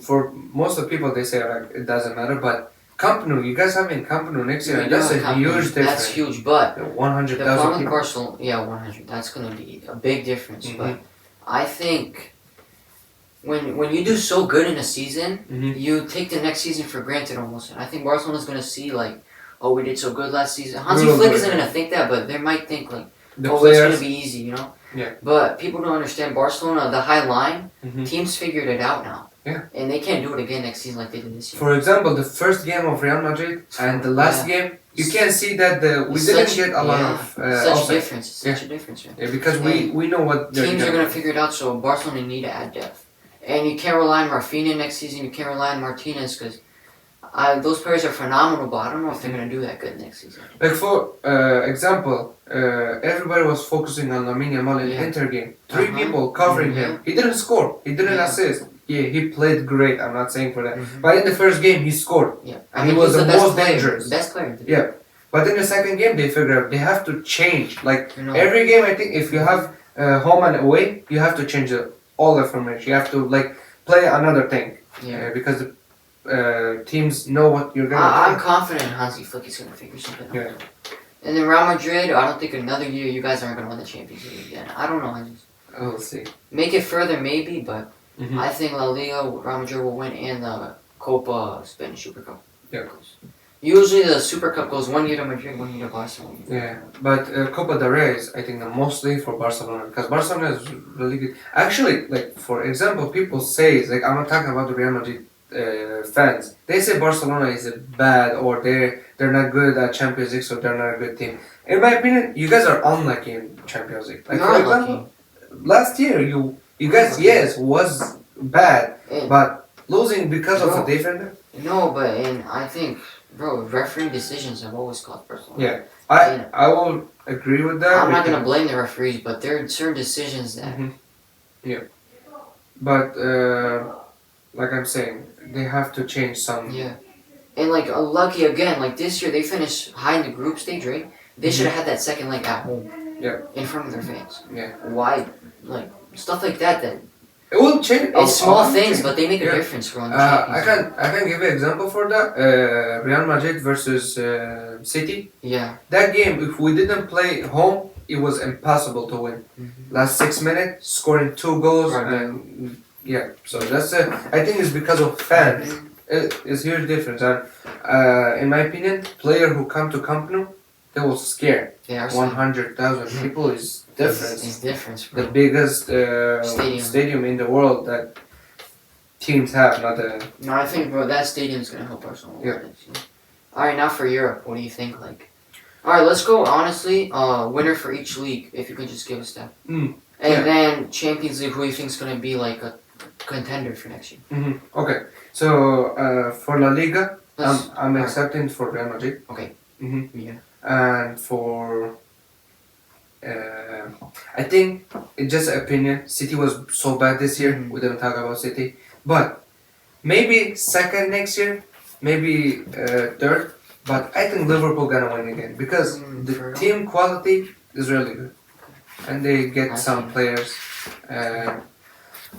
for most of the people they say like it doesn't matter, but Camp Nou, you guys having Camp Nou next year, that's a huge difference. That's huge, but 100,000 people. Barcelona, 100. That's gonna be a big difference. But I think when you do so good in a season, you take the next season for granted almost. And I think Barcelona's gonna see like, oh, we did so good last season. Hansi Flick isn't gonna think that, but they might think like, it's gonna be easy, you know. Yeah. But people don't understand Barcelona, the high line, teams figured it out now. Yeah. And they can't do it again next season like they did this year. For example, the first game of Real Madrid and the last game, you can see that we didn't get a lot of such a difference. Such a difference, man. Yeah, because we know what teams are gonna figure it out. So Barcelona need to add depth, and you can't rely on Rafinha next season. You can't rely on Martinez because those players are phenomenal. But I don't know if they're gonna do that good next season. Like for example, everybody was focusing on Lamine Yamal in the Inter game. Three people covering him. He didn't score. He didn't assist. Yeah, he played great. I'm not saying for that. But in the first game, he scored. Yeah, and he was the most player, dangerous. Best player. Yeah, but in the second game, they figured out they have to change. Like every game, I think if you have home and away, you have to change all the formation. You have to like play another thing. Yeah, because the teams know what you're gonna do. I'm confident Hansi Flick is gonna figure something out. Yeah. And then Real Madrid, I don't think another year you guys aren't gonna win the Champions League again. I don't know. We'll see. Make it further, maybe, but. I think La Liga, Real Madrid will win, and the Copa Spanish Super Cup. Yeah. Usually the Super Cup goes 1 year to Madrid, 1 year to Barcelona. Yeah, but Copa del Rey is, I think, the mostly for Barcelona because Barcelona is really good. Actually, like for example, people say like I'm not talking about the Real Madrid fans. They say Barcelona is bad or they're not good at Champions League, so they're not a good team. In my opinion, you guys are unlucky in Champions League. Like You're for unlucky. example, last year you guys was bad, And- but losing because of No. a defender. No, but and I think, bro, refereeing decisions have always cost Barcelona. Yeah, Yeah. I will agree with that. I'm not because- gonna blame the referees, but there are certain decisions that. But like I'm saying, they have to change some. Yeah. And like lucky again, like this year they finished high in the group stage, right? They should have had that second leg at home. Yeah. In front of their fans. Yeah. Why? Like stuff like that. That It will change. it's small things, but they make a Yeah. difference, bro. In the I Champions can give you an example for that. Real Madrid versus City. League. Yeah. That game, if we didn't play home, it was impossible to win. Last 6 minutes, scoring 2 goals, Right. and yeah. So that's I think it's because of fans. It's huge difference, and in my opinion, player who come to Camp Nou, they will scare They are 100,000 people. Is different. It's different, The bro. biggest Stadium. in the world that teams have, not a. No, I think, bro, that stadium's gonna help Barcelona. Yeah. All right, now for Europe, what do you think? Like, all right, let's go. Honestly, winner for each league. If you could just give us that. Mm, And yeah. then Champions League, who do you think's gonna be like a contender for next year? Okay, so for La Liga, Let's- I'm alright. accepting for Real Madrid. Okay. hmm Yeah. And for I think it's just an opinion. City was so bad this year. Mhm. We didn't talk about City, but maybe second next year, maybe third. But I think Liverpool gonna win again because the fair enough. team quality is really good, and they get I some see. players.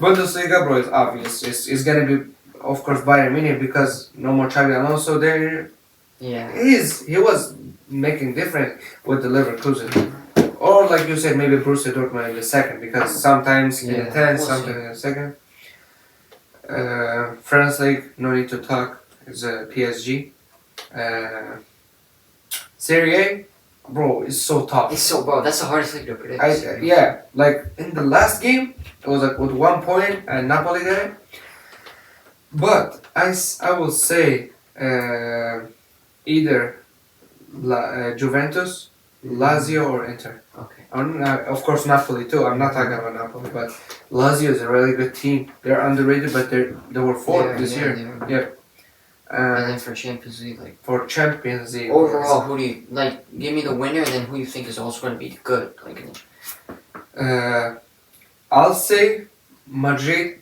Bundesliga, bro, is obvious. It's gonna be, of course, Bayern Munich because no more Xabi Alonso there. Yeah. He was making difference with the Leverkusen. Or like you said, maybe Borussia Dortmund in the second because sometimes in the Yeah, 10th, we'll sometimes see. in the second. France League, no need to talk. It's PSG. Serie A, bro, it's so tough. It's so, bro. That's the hardest league to predict. Yeah, like in the last game, it was like with 1 point and Napoli got it. But I will say either Juventus, Lazio, or Inter. Okay. Of course, Napoli too. I'm not talking about Napoli, but Lazio is a really good team. They're underrated, but they were fourth this year. They were. Yeah. And then for Champions League, like For Champions League. overall, who do you like? Give me the winner, and then who you think is also going to be good. Like, I'll say Madrid,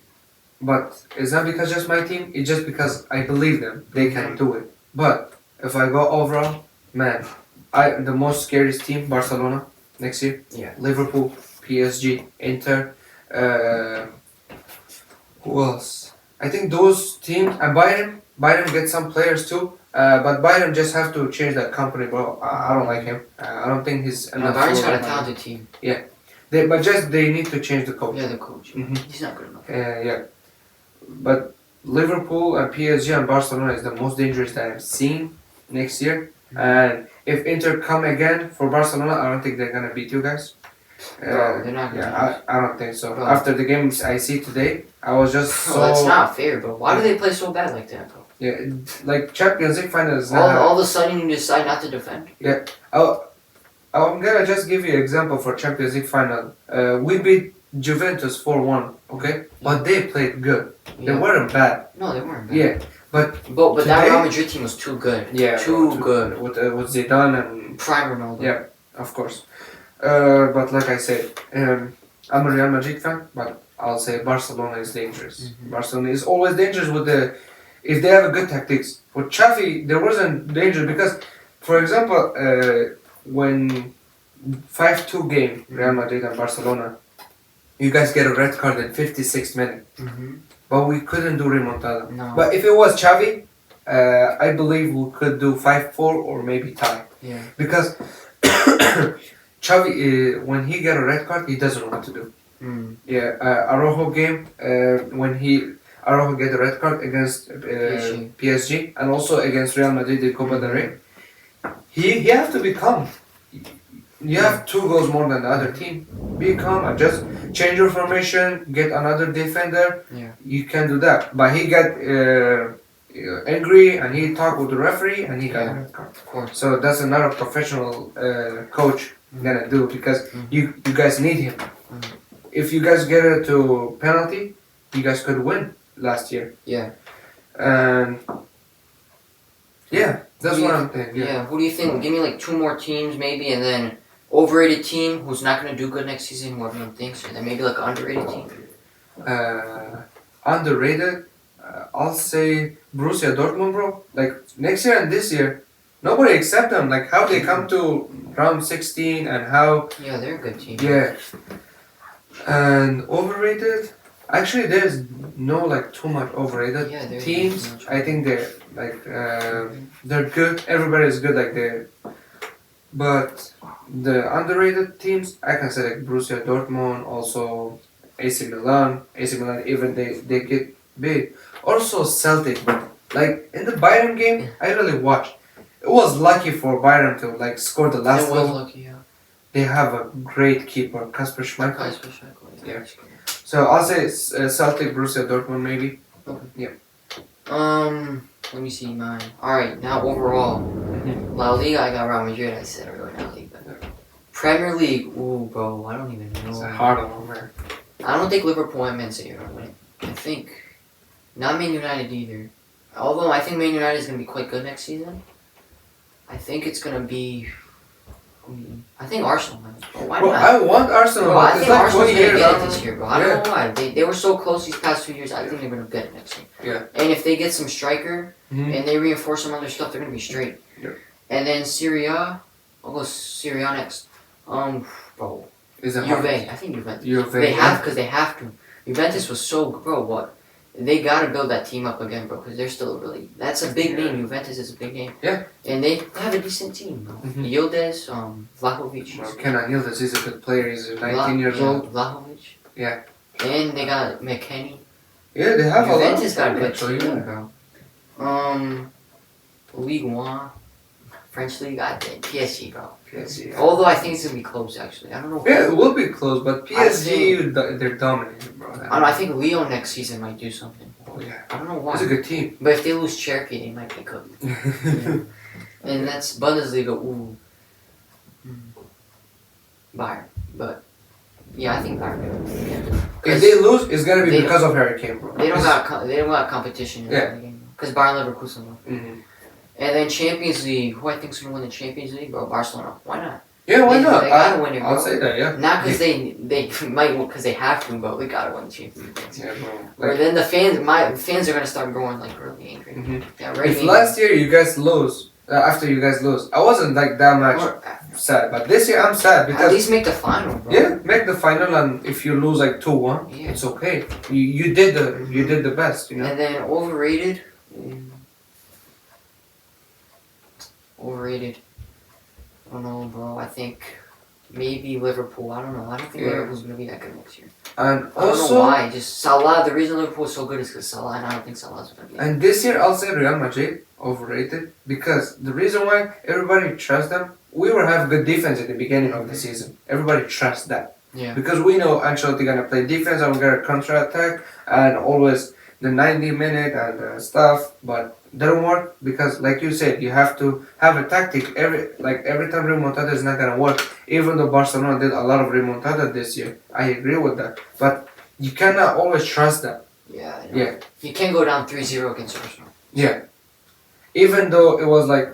but it's not because just my team. It's just because I believe them. They can do it. But if I go overall, man, the most scariest team Barcelona next year. Yeah. Liverpool, PSG, Inter. Who else? I think those teams and Bayern. Bayern gets some players too. But Bayern just have to change that company, bro. I don't like him. I don't think he's enough. Bayern's for got a Bayern. talented team. They need to change the coach. Yeah, the coach. Mhm. He's not good enough. Yeah. But Liverpool and PSG and Barcelona is the most dangerous that I've seen next year. And if Inter come again for Barcelona, I don't think they're gonna beat you guys. Bro, they're not gonna Yeah, I don't think so. Bro. After the games I see today, I was just so. Well, that's not fair, bro. Why do they play so bad like that, bro? Yeah, like Champions League final is All of a sudden you decide not to defend. I'm gonna just give you an example for Champions League final. We beat Juventus 4-1, okay? But they played good. They Yeah. weren't bad. No, they weren't bad. Yeah, But that Today- Real Madrid team was too good. yeah, Too good. with Zidane and Prime Ronaldo. yeah, of course. But like I said, I'm a Real Madrid fan, but I'll say Barcelona is dangerous. Mhm. Barcelona is always dangerous if they have a good tactics. With Xavi, there wasn't danger because, for example, when 5-2 game Real Madrid and Barcelona, you guys get a red card in 56 minutes, Mm-hmm. but we couldn't do remontada. No. But if it was Xavi, I believe we could do 5-4 or maybe tie. Yeah. Because Xavi, when he get a red card, he doesn't know what to do. Mm. Yeah, Araujo game, when Araujo get a red card against PSG and also against Real Madrid in Copa del Rey, he have to be calm. you have 2 goals more than the other team. Be calm, adjust, change your formation, get another defender. Yeah. You can do that. But he got angry and he talked with the referee and he got a red card. Of course. So that's another professional coach gonna do because you guys need him. If you guys get it to penalty, you guys could win last year. Yeah. And yeah, that's what I'm thinking. Yeah. Who do you think? Give me like 2 more teams maybe, and then overrated team who's not gonna do good next season. What everyone thinks, and then maybe like an underrated team. Underrated. I'll say Borussia Dortmund, bro. Like next year and this year, nobody accept them. Like how they come to round 16 and how. Yeah, they're a good team. Yeah. And overrated. Actually, there's no like too much overrated teams. I think they're like they're good. Everybody's good like they. But the underrated teams, I can say like Borussia Dortmund, also AC Milan. AC Milan, even they get big. Also Celtic, like in the Bayern game, I really watched. It was lucky for Bayern to like score the last goal. It was lucky, yeah. They have a great keeper, Kasper Schmeichel. Kasper Schmeichel, yeah. So I'll say Celtic, Borussia Dortmund, maybe. Okay. Yeah. Let me see mine. All right, now overall, La Liga, I got Real Madrid. I said earlier, La Liga. Premier League, ooh, bro, I don't even know. It's a hard one, man. I don't think Liverpool and Man City are gonna win. I think not Man United either. Although I think Man United is gonna be quite good next season. I think it's gonna be. I think Arsenal wins. Bro, why not? I want Arsenal. Bro, I think like Arsenal's gonna get it this year, bro. I don't Yeah. know why. They were so close these past 2 years. I think they're gonna get it next year. Yeah. And if they get some striker Mhm. and they reinforce some other stuff, they're gonna be straight. Yeah. And then Serie A, I'll go Serie A next. Bro, Is it Juve. hard? I think Juventus. Juve, They yeah. have because they have to. Juventus was so bro. What? They gotta build that team up again, bro. Because they're still really. That's a big name. Juventus is a big name. Yeah. And they have a decent team, bro. Mhm. Yildiz, Vlahovic. Well, Kenan Yildiz is a good player. He's 19 years old. Vlahovic. Yeah. And they got McKennie. Yeah, they have Juventus a lot got a good actually, team, yeah. bro. League One, French League. I think PSG, bro. PSG. Yeah. Although I think it's gonna be close, actually. I don't know. Yeah, it will be close, but PSG, they're dominating, bro. I don't know. I think Lyon next season might do something. Oh, yeah. I don't know why. It's a good team. But if they lose Cherky, they might be good. Yeah. And that's Bundesliga. Ooh. Bayern. But yeah, I think Bayern. Yeah. If they lose, it's gonna be They because of Harry Kane, bro. They don't got competition in the game. Because Bayern Leverkusen won. Mm-hmm. And then Champions League. Who I think's gonna win the Champions League, bro? Barcelona. Why not? Yeah, why not? They gotta win it, bro. I'll say that, yeah. Not because they might, because they have to, but we gotta win the Champions League. Yeah, bro. Or then the fans are gonna start growing like really angry. Mm-hmm. Yeah, right. If last year you guys lose, after you guys lose, I wasn't like that much sad. But this year I'm sad because at least make the final, bro. yeah, make the final, and if you lose like 2-1, Yeah. it's okay. You did the best, you know. And then overrated. Overrated. I don't know, bro. I think maybe Liverpool. I don't know. I don't think Liverpool's gonna be that good next year. And I don't also, know why. Just Salah. The reason Liverpool's so good is because Salah, and I don't think Salah's gonna be. and this year I'll say Real Madrid overrated because the reason why everybody trusts them, we will have good defense at the beginning of the season. Everybody trusts that. Yeah. Because we know Ancelotti gonna play defense and we're gonna counter attack and always the 90-minute and stuff, but they don't work because, like you said, you have to have a tactic. Every time remontada is not gonna work. Even though Barcelona did a lot of remontada this year, I agree with that. But you cannot always trust that. Yeah. I know. Yeah. You can't go down 3-0 against Arsenal. Yeah. Even though it was like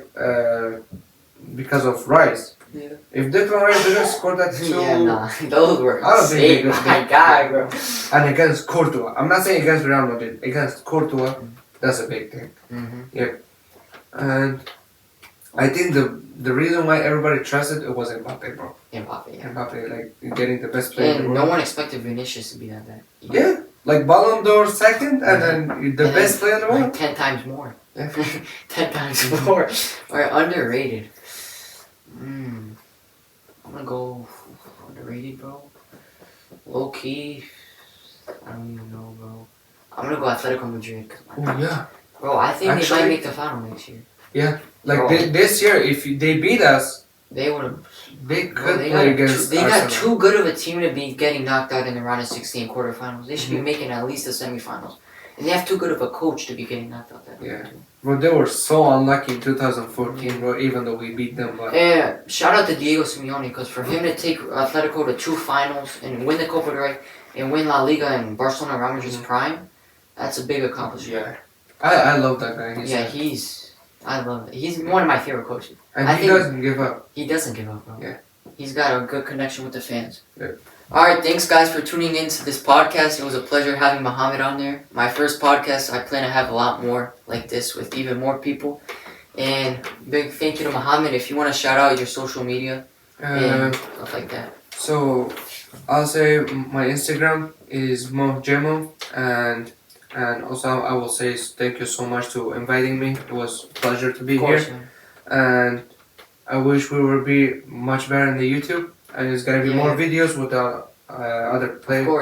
because of Rice. Yeah. If Declan Rice didn't score that 2, Yeah, nah. Those were I don't think they insane. could My beat- guy, bro. and against Courtois, I'm not saying against Real Madrid, against Courtois, that's a big thing. Mm-hmm. And I think the reason why everybody trusted it was Mbappe, bro. Mbappe, yeah. Mbappe, like getting the best player in the And world. no one expected Vinicius to be that bad. Yeah, like Ballon d'Or second, and then the And best player in the like world. 10 times more. Yeah. 10 times more. Alright, underrated. I'm gonna go underrated, bro. Low key. I don't even know, bro. I'm gonna go Atletico Madrid. Oh yeah. Bro, I think they Actually- might make the final next year. Like Bro. this year, if they beat us, They would have. They Bro, could they play got against they got Arsenal. too good of a team to be getting knocked out in the round of 16 quarterfinals. They should be making at least the semifinals. And they have too good of a coach to be getting knocked out that way. Yeah. But they were so unlucky in 2014, bro, even though we beat them. But Yeah, shout out to Diego Simeone, because for him to take Atletico to 2 finals and win the Copa del Rey and win La Liga in Barcelona around Madrid's prime, that's a big accomplishment. yeah, I love that guy. I love it. He's one of my favorite coaches. And I he think- doesn't give up. He doesn't give up, bro. Yeah. He's got a good connection with the fans. Yeah. Alright, thanks guys for tuning in to this podcast. It was a pleasure having Muhammed on there. My first podcast, I plan to have a lot more like this with even more people. And big thank you to Muhammed. If you want to shout out your social media and stuff like that. So I'll say my Instagram is Muhammed Jemmo, and also I will say thank you so much to inviting me. It was a pleasure to be Of course, here, man. and I wish we would be much better in the YouTube, and it's gonna be more videos with other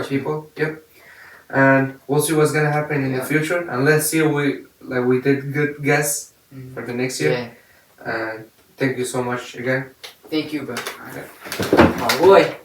people. Yep, and we'll see what's gonna happen in the future, and let's see if we did good guess for the next year. Yeah. And thank you so much again. Thank you, bro. Okay. My boy.